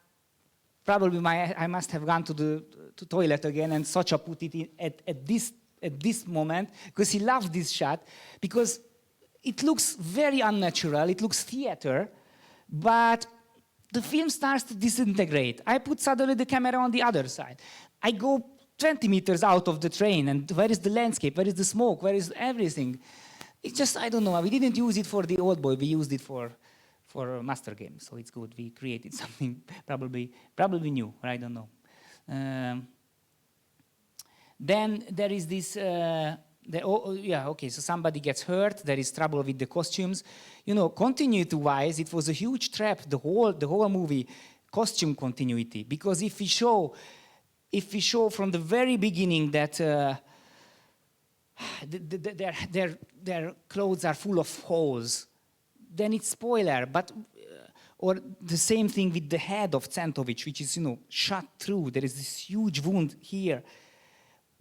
probably I must have gone to the toilet again, and Socha put it in at this moment because he loved this shot because it looks very unnatural, it looks theater, but the film starts to disintegrate. I put suddenly the camera on the other side. I go 20 meters out of the train, and where is the landscape? Where is the smoke? Where is everything? It's just, I don't know. We didn't use it for the old boy. We used it for a master game, so it's good. We created something probably new. I don't know. Then there is this. So somebody gets hurt. There is trouble with the costumes. Continuity-wise, it was a huge trap. The whole movie, costume continuity, because if we show from the very beginning that their clothes are full of holes, then it's spoiler. But or the same thing with the head of Centovic, which is shot through. There is this huge wound here.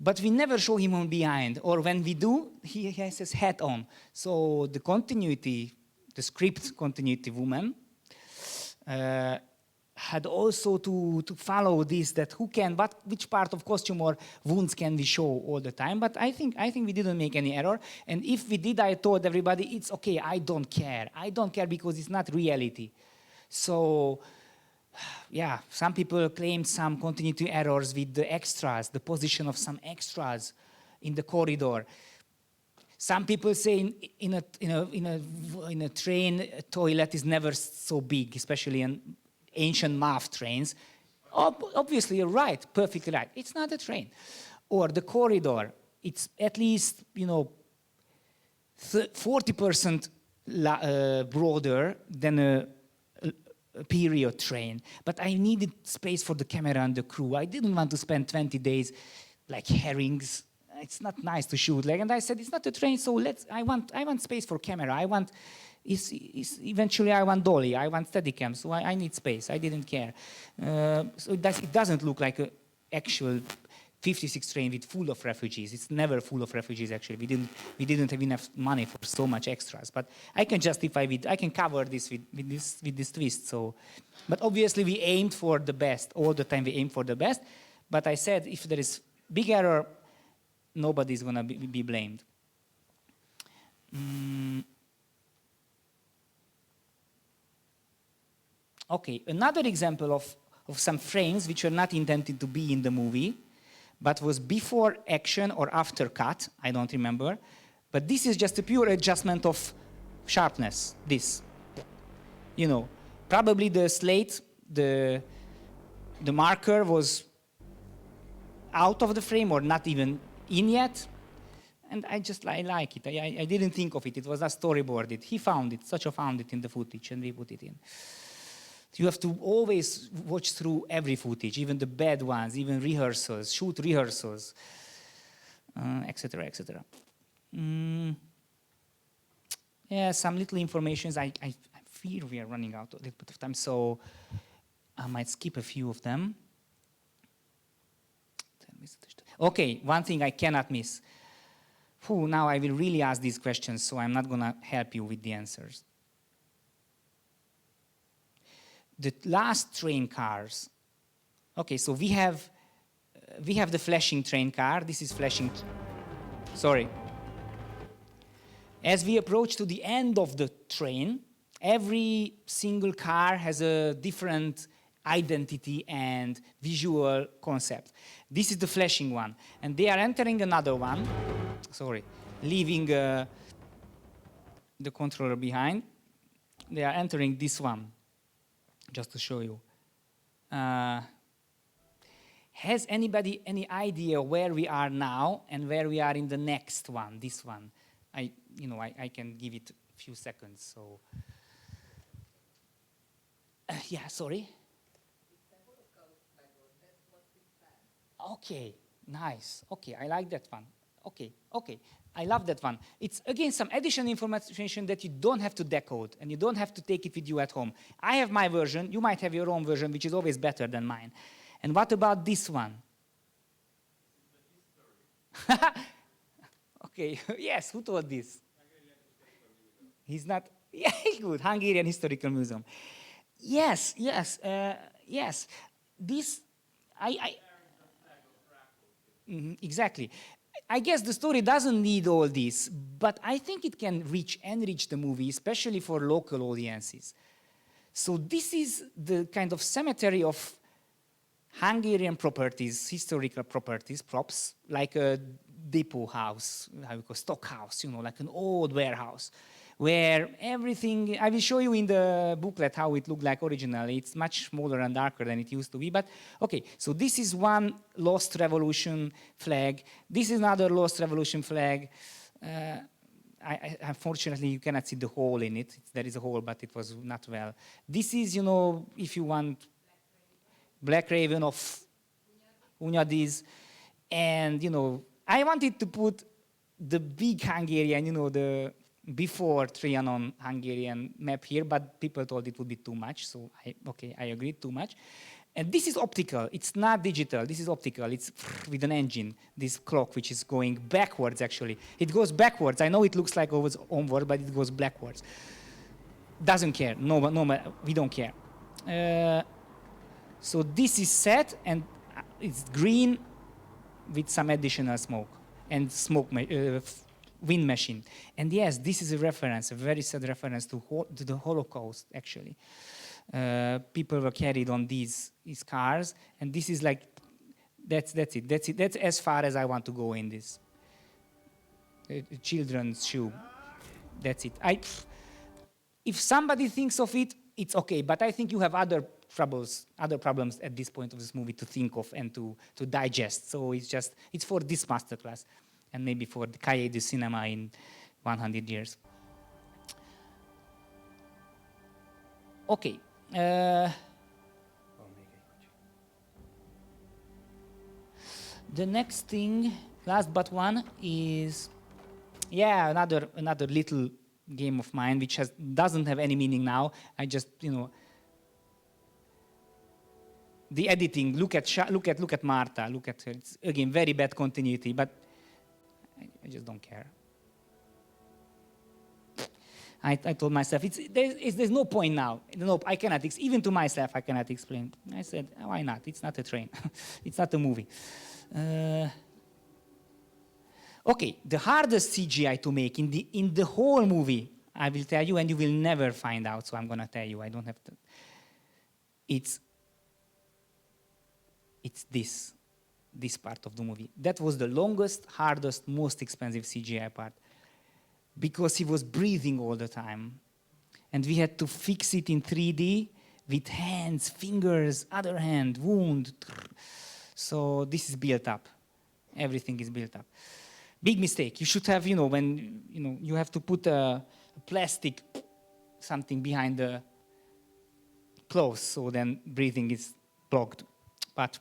But we never show him on behind, or when we do, he has his hat on. So the continuity, the script continuity woman, had also to follow this, that which part of costume or wounds can we show all the time. But I think we didn't make any error. And if we did, I told everybody, it's okay, I don't care. I don't care because it's not reality. So, yeah, some people claimed some continuity errors with the extras, the position of some extras in the corridor. Some people say in a train, a toilet is never so big, especially in ancient MAF trains. Obviously, you're right, perfectly right. It's not a train. Or the corridor, it's at least, 40% broader than a period train. But I needed space for the camera and the crew. I didn't want to spend 20 days like herrings. It's not nice to shoot. And I said, it's not a train, so I want space for camera. Eventually I want dolly, I want Steadicam, so I need space. I didn't care. So it doesn't look like an actual 56 train with full of refugees. It's never full of refugees, actually. We didn't have enough money for so much extras. But I can justify I can cover this with this twist. So, but obviously we aimed for the best. All the time we aim for the best. But I said, if there is big error, nobody's gonna be blamed. Okay, another example of some frames which were not intended to be in the movie, but was before action or after cut, I don't remember. But this is just a pure adjustment of sharpness, this. Probably the slate, the marker was out of the frame or not even in yet. And I like it. I didn't think of it. It was not storyboarded. He found it. Sacha found it in the footage, and we put it in. You have to always watch through every footage, even the bad ones, even rehearsals, shoot rehearsals, etc., etc. Yeah, some little information. I fear we are running out a little bit of time, so I might skip a few of them. Okay, one thing I cannot miss. Now I will really ask these questions, so I'm not going to help you with the answers. The last train cars. Okay, so we have the flashing train car. This is flashing. Sorry. As we approach to the end of the train, every single car has a different identity and visual concept. This is the flashing one, and they are entering another one. Sorry, leaving the controller behind. They are entering this one. Just to show you. Has anybody any idea where we are now and where we are in the next one, this one? I can give it a few seconds, so. Yeah, sorry? Okay, nice. Okay, I like that one. Okay, I love that one. It's, again, some additional information that you don't have to decode, and you don't have to take it with you at home. I have my version. You might have your own version, which is always better than mine. And what about this one? Okay, yes, who told this? He's not, yeah, good, Hungarian Historical Museum. Yes. This, exactly. I guess the story doesn't need all this, but I think it can enrich the movie, especially for local audiences. So this is the kind of cemetery of Hungarian properties, historical properties, props, like a depot house, how we call stock house, like an old warehouse, where everything, I will show you in the booklet how it looked like originally. It's much smaller and darker than it used to be, but okay, so this is one Lost Revolution flag. This is another Lost Revolution flag. Unfortunately, you cannot see the hole in it. There is a hole, but it was not well. This is, if you want, Black Raven of Hunyadis. And, I wanted to put the big Hungarian, the before Trianon Hungarian map here, but people told it would be too much, so I agreed, too much. And this is optical, it's not digital, this is optical, it's with an engine, this clock which is going backwards actually. It goes backwards, I know it looks like it goes onward, but it goes backwards. Doesn't care, no, we don't care. So this is set, and it's green with some additional smoke, and wind machine. And yes, this is a reference, a very sad reference to the Holocaust, actually. People were carried on these cars, and this is like, that's it. That's as far as I want to go in this. Children's shoe. That's it. If somebody thinks of it, it's okay, but I think you have other other problems at this point of this movie to think of and to digest. So it's for this masterclass, and maybe for the Cahiers du Cinema in 100 years. Okay. Van még egy kocsi. The next thing, last but one, is another little game of mine which doesn't have any meaning now. I just the editing. Look at Marta. Look at her. It's again very bad continuity, but I just don't care. I told myself there's no point now. No, I cannot. Even to myself, I cannot explain. I said, why not? It's not a train. It's not a movie. Okay, the hardest CGI to make in the whole movie, I will tell you, and you will never find out. So I'm gonna tell you. I don't have to. It's this part of the movie. That was the longest, hardest, most expensive CGI part, because he was breathing all the time, and we had to fix it in 3D with hands, fingers, other hand, wound. So this is built up. Everything is built up. Big mistake. You should have, when you have to put a plastic something behind the clothes, so then breathing is blocked. But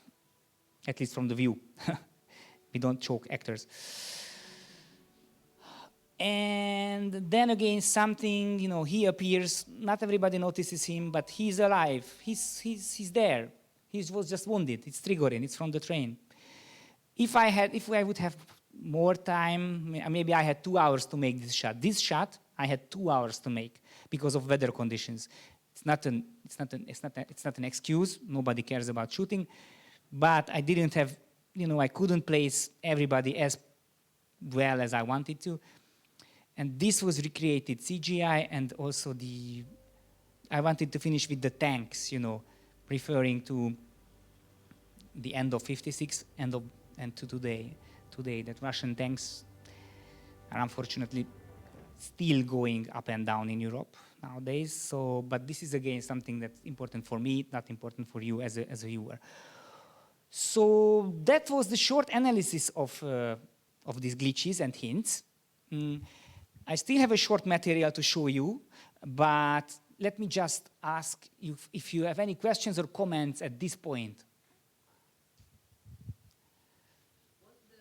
at least from the view, we don't choke actors. And then again, something, he appears. Not everybody notices him, but he's alive. He's there. He was just wounded. It's triggering. It's from the train. If I would have more time, maybe I had 2 hours to make this shot. This shot I had 2 hours to make because of weather conditions. It's not an excuse. Nobody cares about shooting, but I didn't have, I couldn't place everybody as well as I wanted to. And this was recreated CGI, and also I wanted to finish with the tanks, referring to the end of '56 and to today, that Russian tanks are unfortunately still going up and down in Europe nowadays. So, but this is again something that's important for me, not important for you as a viewer. So that was the short analysis of these glitches and hints. I still have a short material to show you, but let me just ask you if you have any questions or comments at this point. Was the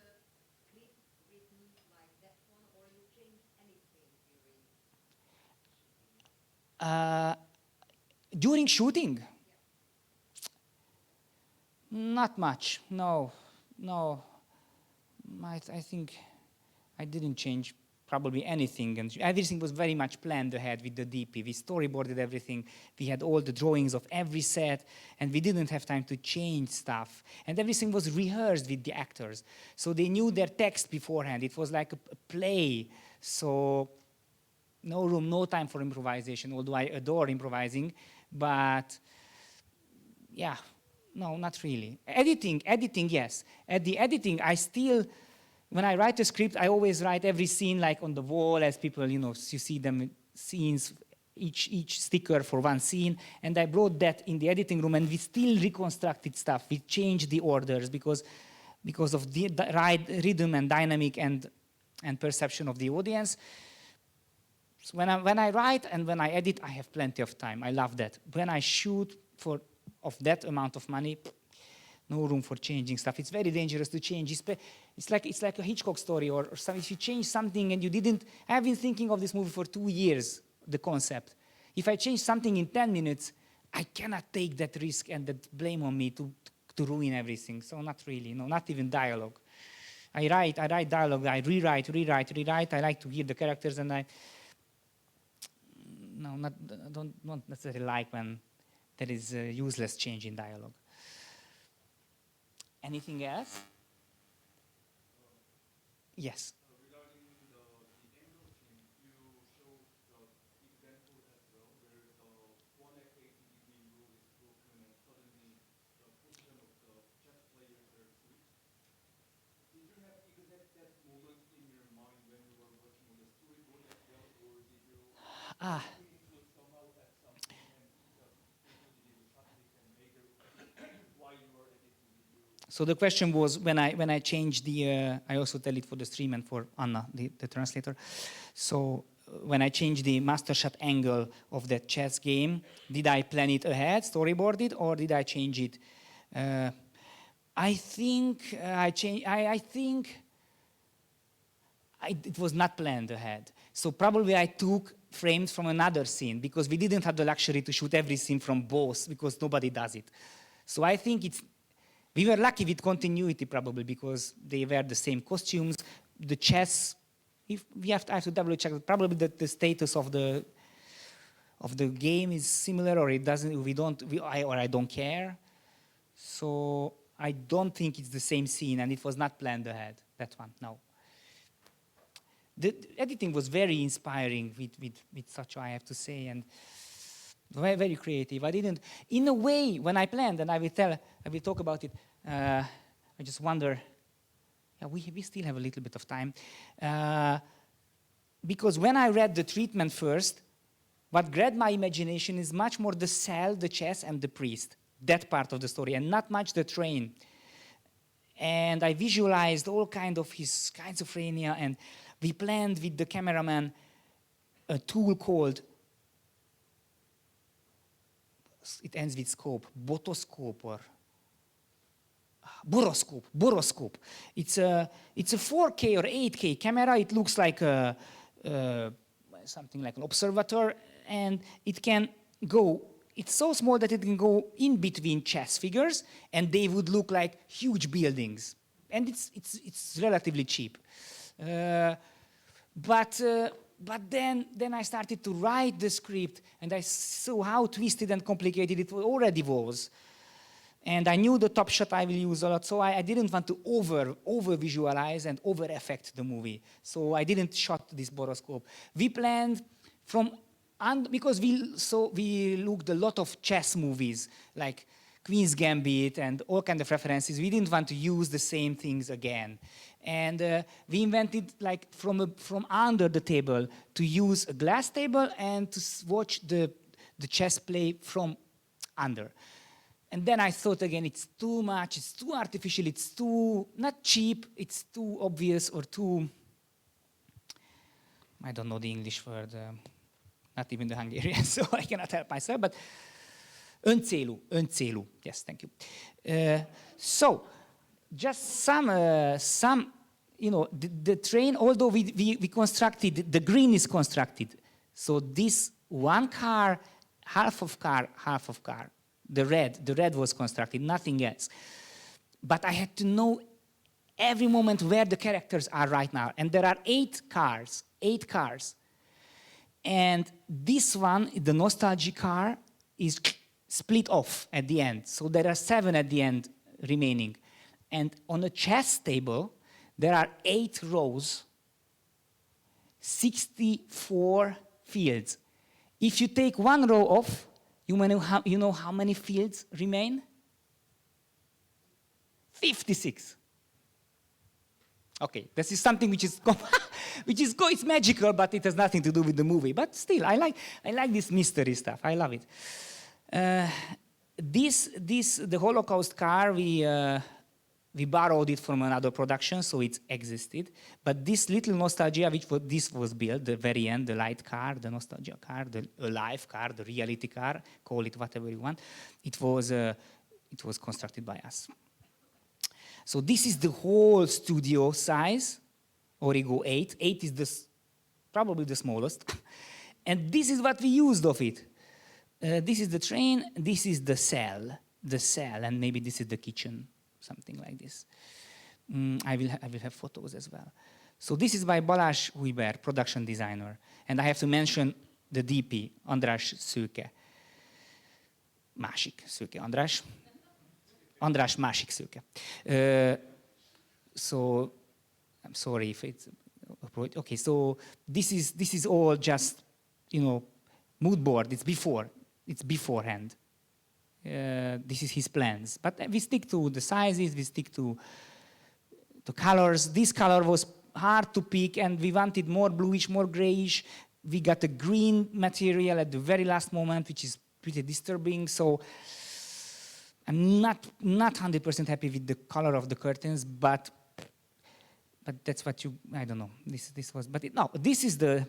clip written like that one, or you changed anything During shooting? Not much, no. I think I didn't change probably anything, and everything was very much planned ahead with the DP. We storyboarded everything. We had all the drawings of every set, and we didn't have time to change stuff. And everything was rehearsed with the actors. So they knew their text beforehand. It was like a play. So no room, no time for improvisation, although I adore improvising. But yeah, no, not really. Editing, yes. At the editing, I still, when I write a script, I always write every scene like on the wall, as people, you see them, scenes, each sticker for one scene. And I brought that in the editing room, and we still reconstructed stuff. We changed the orders because of the right rhythm and dynamic and perception of the audience. So when I write and when I edit, I have plenty of time. I love that. When I shoot of that amount of money, no room for changing stuff. It's very dangerous to change. It's like a Hitchcock story or something. If you change something and you didn't, I've been thinking of this movie for 2 years, the concept. If I change something in 10 minutes, I cannot take that risk and that blame on me to ruin everything. So not really, no, not even dialogue. I write dialogue, I rewrite. I like to hear the characters, and don't necessarily like when there is a useless change in dialogue. Anything else? Yes. Regarding the angle change, you showed the example as well, where the one at 80-degree rule is broken and suddenly the position of the chess players are switched. Did you have exact that moment in your mind when you were working on the storyboard as well, or did you think it would somehow at some point and just included in the shot click and So the question was, when I changed the, I also tell it for the stream and for Anna, the translator. So when I changed the master shot angle of that chess game, did I plan it ahead, storyboard it, or did I change it? I think it was not planned ahead. So probably I took frames from another scene because we didn't have the luxury to shoot every scene from both because nobody does it. So I think we were lucky with continuity probably because they wear the same costumes. The chess, if I have to double check, probably the status of the game is similar, or it doesn't. I don't care. So I don't think it's the same scene, and it was not planned ahead. That one, no. The editing was very inspiring with Sacha, I have to say, and very, very creative. I didn't, in a way, when I planned, and I will talk about it. I just wonder. Yeah, we still have a little bit of time, because when I read the treatment first, what grabbed my imagination is much more the cell, the chess, and the priest. That part of the story, and not much the train. And I visualized all kind of his schizophrenia, and we planned with the cameraman a tool called, it ends with scope, botoscope or boroscope. It's a 4K or 8K camera. It looks like something like an observator, and it can go. It's so small that it can go in between chess figures, and they would look like huge buildings. And it's relatively cheap. But then I started to write the script, and I saw how twisted and complicated it already was. And I knew the top shot I will use a lot, so I didn't want to over visualize and over affect the movie. So I didn't shot this boroscope. We planned because we looked a lot of chess movies like Queen's Gambit and all kind of references. We didn't want to use the same things again. And we invented like from under the table to use a glass table and to watch the chess play from under. And then I thought again, it's too much, it's too artificial, it's too, not cheap, it's too obvious or too, I don't know the English word, not even the Hungarian, so I cannot help myself, but öncélú, yes, thank you. So, just some, the train, although we constructed, the green is constructed, so this one car, half of car, the red was constructed, nothing else. But I had to know every moment where the characters are right now. And there are 8 cars. And this one, the nostalgia car, is split off at the end. So there are 7 at the end remaining. And on a chess table, there are 8 rows, 64 fields. If you take one row off, you know how many fields remain? 56. Okay, this is something which is it's magical, but it has nothing to do with the movie. But still, I like this mystery stuff. I love it. The Holocaust car, we borrowed it from another production, so it existed. But this little nostalgia, this was built, the very end, the light car, the nostalgia car, the alive car, the reality car, call it whatever you want. It was constructed by us. So this is the whole studio size, Origo 8. 8 is probably the smallest. And this is what we used of it. This is the train, this is the cell, and maybe this is the kitchen. Something like this. I will have photos as well. So this is by Balázs Hujber, production designer. And I have to mention the DP, András Szőke. Másik Szőke, András. András másik Szőke. So, I'm sorry if it's... Okay, so this is all just, mood board. It's beforehand. This is his plans. But we stick to the sizes, we stick to the colors. This color was hard to pick, and we wanted more bluish, more grayish. We got a green material at the very last moment, which is pretty disturbing. So I'm not 100% happy with the color of the curtains, but that's what you, I don't know. This was, but no, this is the,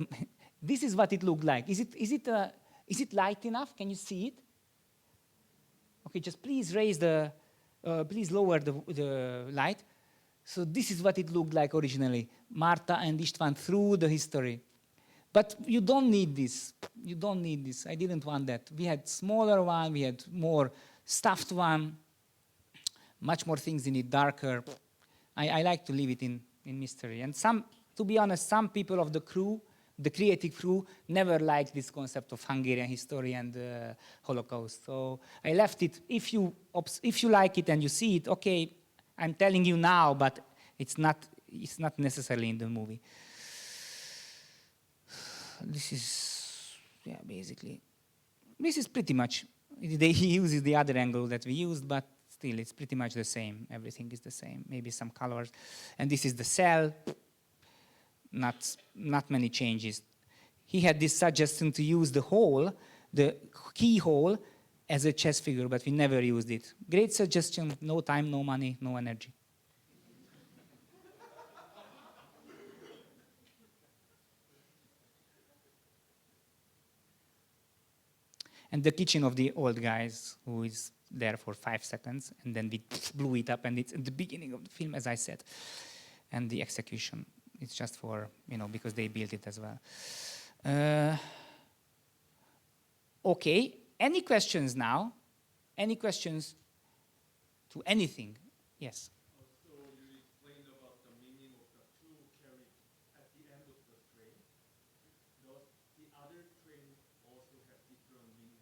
this is what it looked like. Is it light enough? Can you see it? Okay, just please raise the, please lower the light. So this is what it looked like originally. Marta and Istvan through the history. But you don't need this. You don't need this. I didn't want that. We had smaller one, we had more stuffed one, much more things in it, darker. I like to leave it in mystery. And to be honest, some people of the crew, the creative crew, never liked this concept of Hungarian history and Holocaust. So I left it. If you like it and you see it, okay, I'm telling you now, but it's not necessarily in the movie. This is, yeah, basically, this is pretty much, he uses the other angle that we used, but still it's pretty much the same. Everything is the same, maybe some colors. And this is the cell, not many changes. He had this suggestion to use the hole, the keyhole, as a chess figure, but we never used it. Great suggestion, no time, no money, no energy. And the kitchen of the old guys, who is there for 5 seconds, and then we blew it up, and it's at the beginning of the film, as I said. And the execution, it's just for, because they built it as well. Okay, any questions now? Any questions to anything? Yes? So you explained about the meaning of the two carried at the end of the train. Does the other train also have different meaning?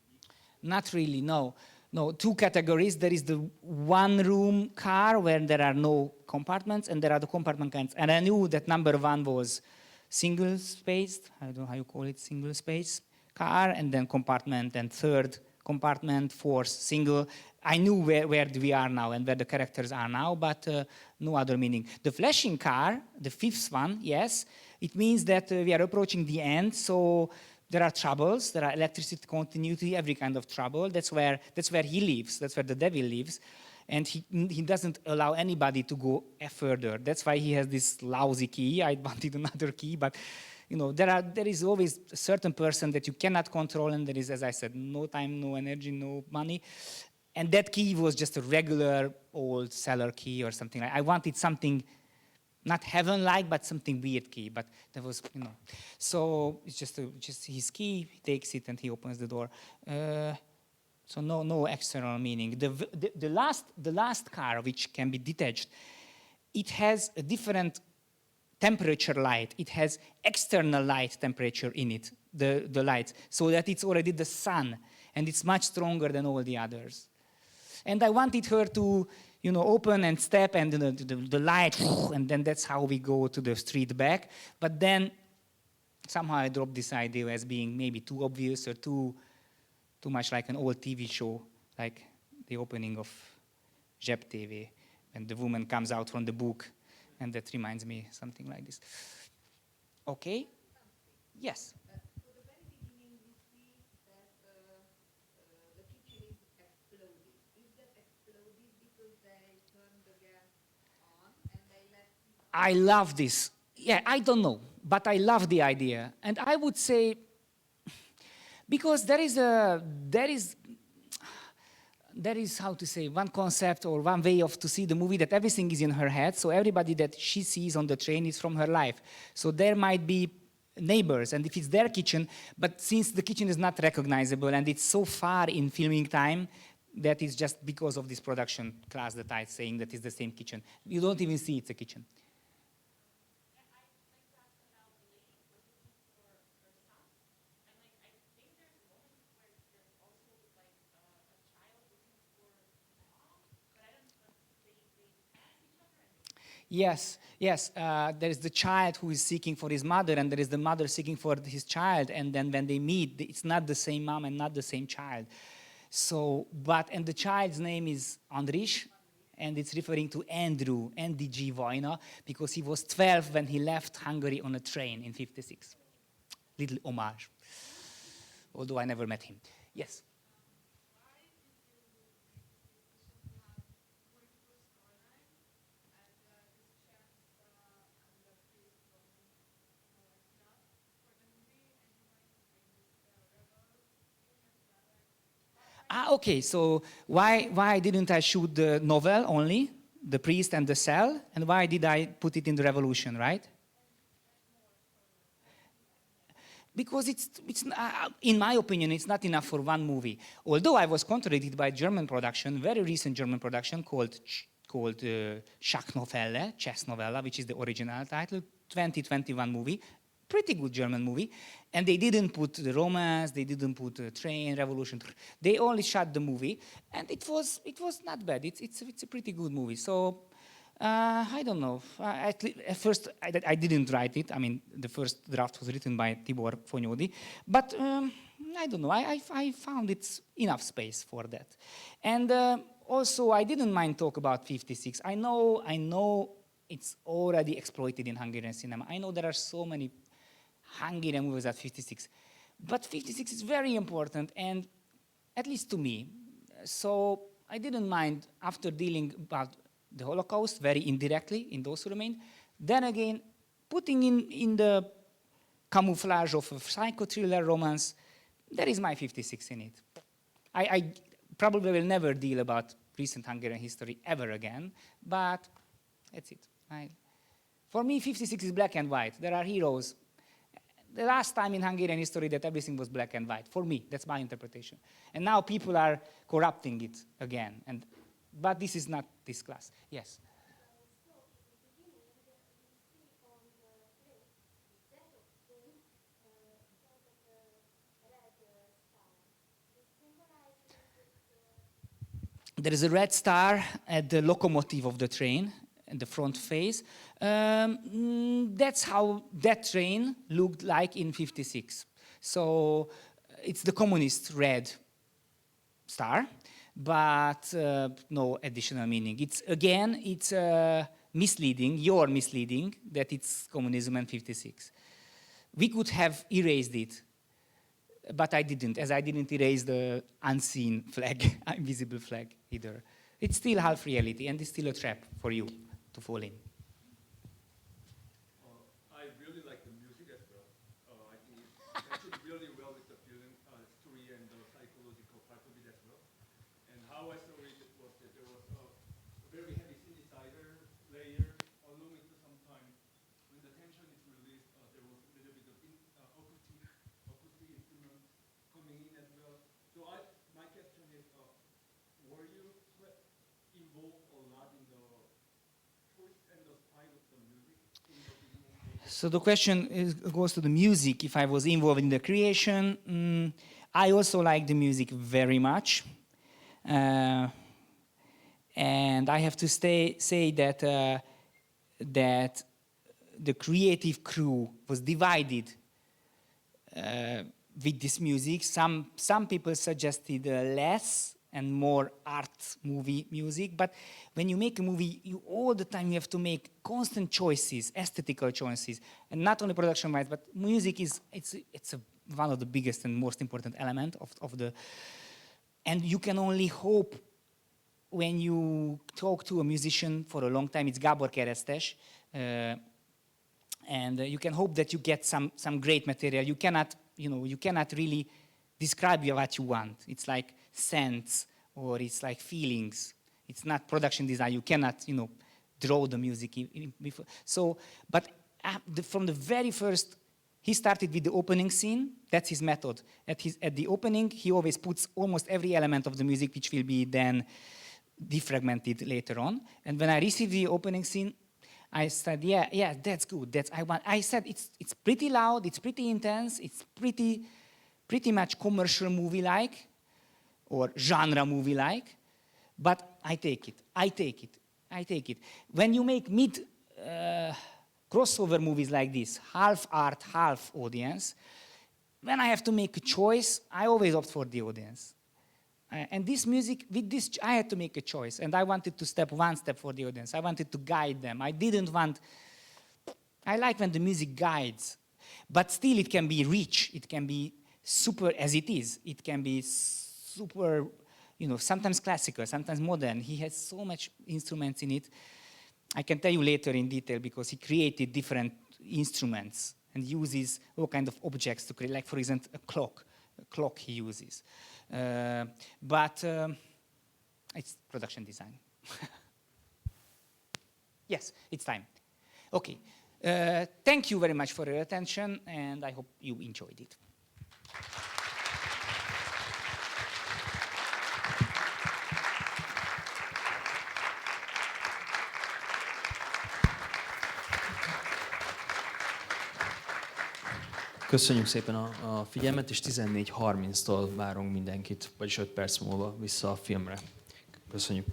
Not really, no. No, two categories. There is the one-room car where there are no compartments, and there are the compartment kinds. And I knew that number one was single-spaced, I don't know how you call it, single-space car, and then compartment, and third compartment, fourth, single. I knew where we are now and where the characters are now, but no other meaning. The flashing car, the fifth one, yes, it means that we are approaching the end, so there are troubles, there are electricity continuity, every kind of trouble. That's where he lives, that's where the devil lives. And he doesn't allow anybody to go further. That's why he has this lousy key. I wanted another key, but there is always a certain person that you cannot control, and there is, as I said, no time, no energy, no money. And that key was just a regular old cellar key or something. I wanted something not heaven-like, but something weird key. But there was, So it's just his key. He takes it and he opens the door. So no external meaning. The last car, which can be detached, it has a different temperature light. It has external light temperature in it, the light, so that it's already the sun, and it's much stronger than all the others. And I wanted her to, open and step, and the light, and then that's how we go to the street back. But then somehow I dropped this idea as being maybe too obvious or too much like an old TV show, like the opening of Zseb TV, when the woman comes out from the book, and that reminds me something like this. Okay? Yes? So the very beginning we see that the kitchen is exploded. Is that exploded because they turned the gas on and they left it on? I love this. Yeah, I don't know, but I love the idea. And I would say, because there is, how to say, one concept or one way to see the movie, that everything is in her head, so everybody that she sees on the train is from her life. So there might be neighbors, and if it's their kitchen, but since the kitchen is not recognizable and it's so far in filming time, that is just because of this production class that I'm saying that it's the same kitchen. You don't even see it's a kitchen. Yes. There is the child who is seeking for his mother, and there is the mother seeking for his child, and then when they meet, it's not the same mom and not the same child. So, and the child's name is Andris, and it's referring to Andrew, NDG Vajna, because he was 12 when he left Hungary on a train in '56. Little homage, although I never met him. Yes? Okay, so why didn't I shoot the novel only, The Priest and the Cell, and why did I put it in the Revolution, right? Because in my opinion, it's not enough for one movie. Although I was contradicted by German production, very recent German production called Schachnovelle, Chess Novella, which is the original title, 2021 movie, pretty good German movie, and they didn't put the romance, they didn't put the train revolution, they only shot the movie, and it was not bad. It's a pretty good movie. So I don't know. At first, I didn't write it. I mean, the first draft was written by Tibor Fonyódi, but I don't know. I found it's enough space for that, and also I didn't mind talk about 56. I know it's already exploited in Hungarian cinema. I know there are so many Hungarian movies at 56, but 56 is very important, and at least to me. So I didn't mind after dealing about the Holocaust very indirectly in Those Who Remain. Then again, putting in the camouflage of a psycho-thriller romance, there is my 56 in it. I probably will never deal about recent Hungarian history ever again, but that's it. For me, 56 is black and white. There are heroes. The last time in Hungarian history that everything was black and white. For me, that's my interpretation. And now people are corrupting it again. But this is not this class. Yes? There is a red star at the locomotive of the train, in the front face. That's how that train looked like in 56. So it's the communist red star, but no additional meaning. It's misleading, you're misleading that it's communism and 56. We could have erased it, but I didn't, as I didn't erase the unseen flag, invisible flag either. It's still half reality, and it's still a trap for you to fall in. I really like the music as well. I think it matches really well with the film story and the psychological part of it as well. And how I saw it was that there was a very heavy synthesizer layer, along with sometimes when the tension is released, there was a little bit of acoustic instrument coming in as well. So my question is, were you involved a lot in the choice and the style of the music in the beginning? So the question goes to the music, if I was involved in the creation. I also like the music very much. And I have to say that, that the creative crew was divided with this music. Some people suggested less and more art movie music, but when you make a movie, all the time you have to make constant choices, aesthetical choices, and not only production-wise, but music it's one of the biggest and most important element of the. And you can only hope when you talk to a musician for a long time. It's Gábor Keresztes, and you can hope that you get some great material. You cannot really describe what you want. It's like scents or it's like feelings. It's not production design. You cannot, draw the music before. So, but from the very first, he started with the opening scene. That's his method. At the opening, he always puts almost every element of the music, which will be then defragmented later on. And when I received the opening scene, I said, yeah, that's good. I said it's pretty loud, it's pretty intense, it's pretty much commercial movie-like or genre movie-like, but I take it. When you make crossover movies like this, half art, half audience, when I have to make a choice, I always opt for the audience. And this music, with this, I had to make a choice, and I wanted to step one step for the audience. I wanted to guide them. I like when the music guides, but still it can be rich. It can be super as it is. It can be super, sometimes classical, sometimes modern. He has so much instruments in it. I can tell you later in detail because he created different instruments and uses all kinds of objects to create, like for example, a clock. clock he uses. But it's production design. Yes, it's time. Okay. Thank you very much for your attention, and I hope you enjoyed it. Köszönjük szépen a figyelmet, és 14:30-tól várunk mindenkit, vagyis 5 perc múlva vissza a filmre. Köszönjük.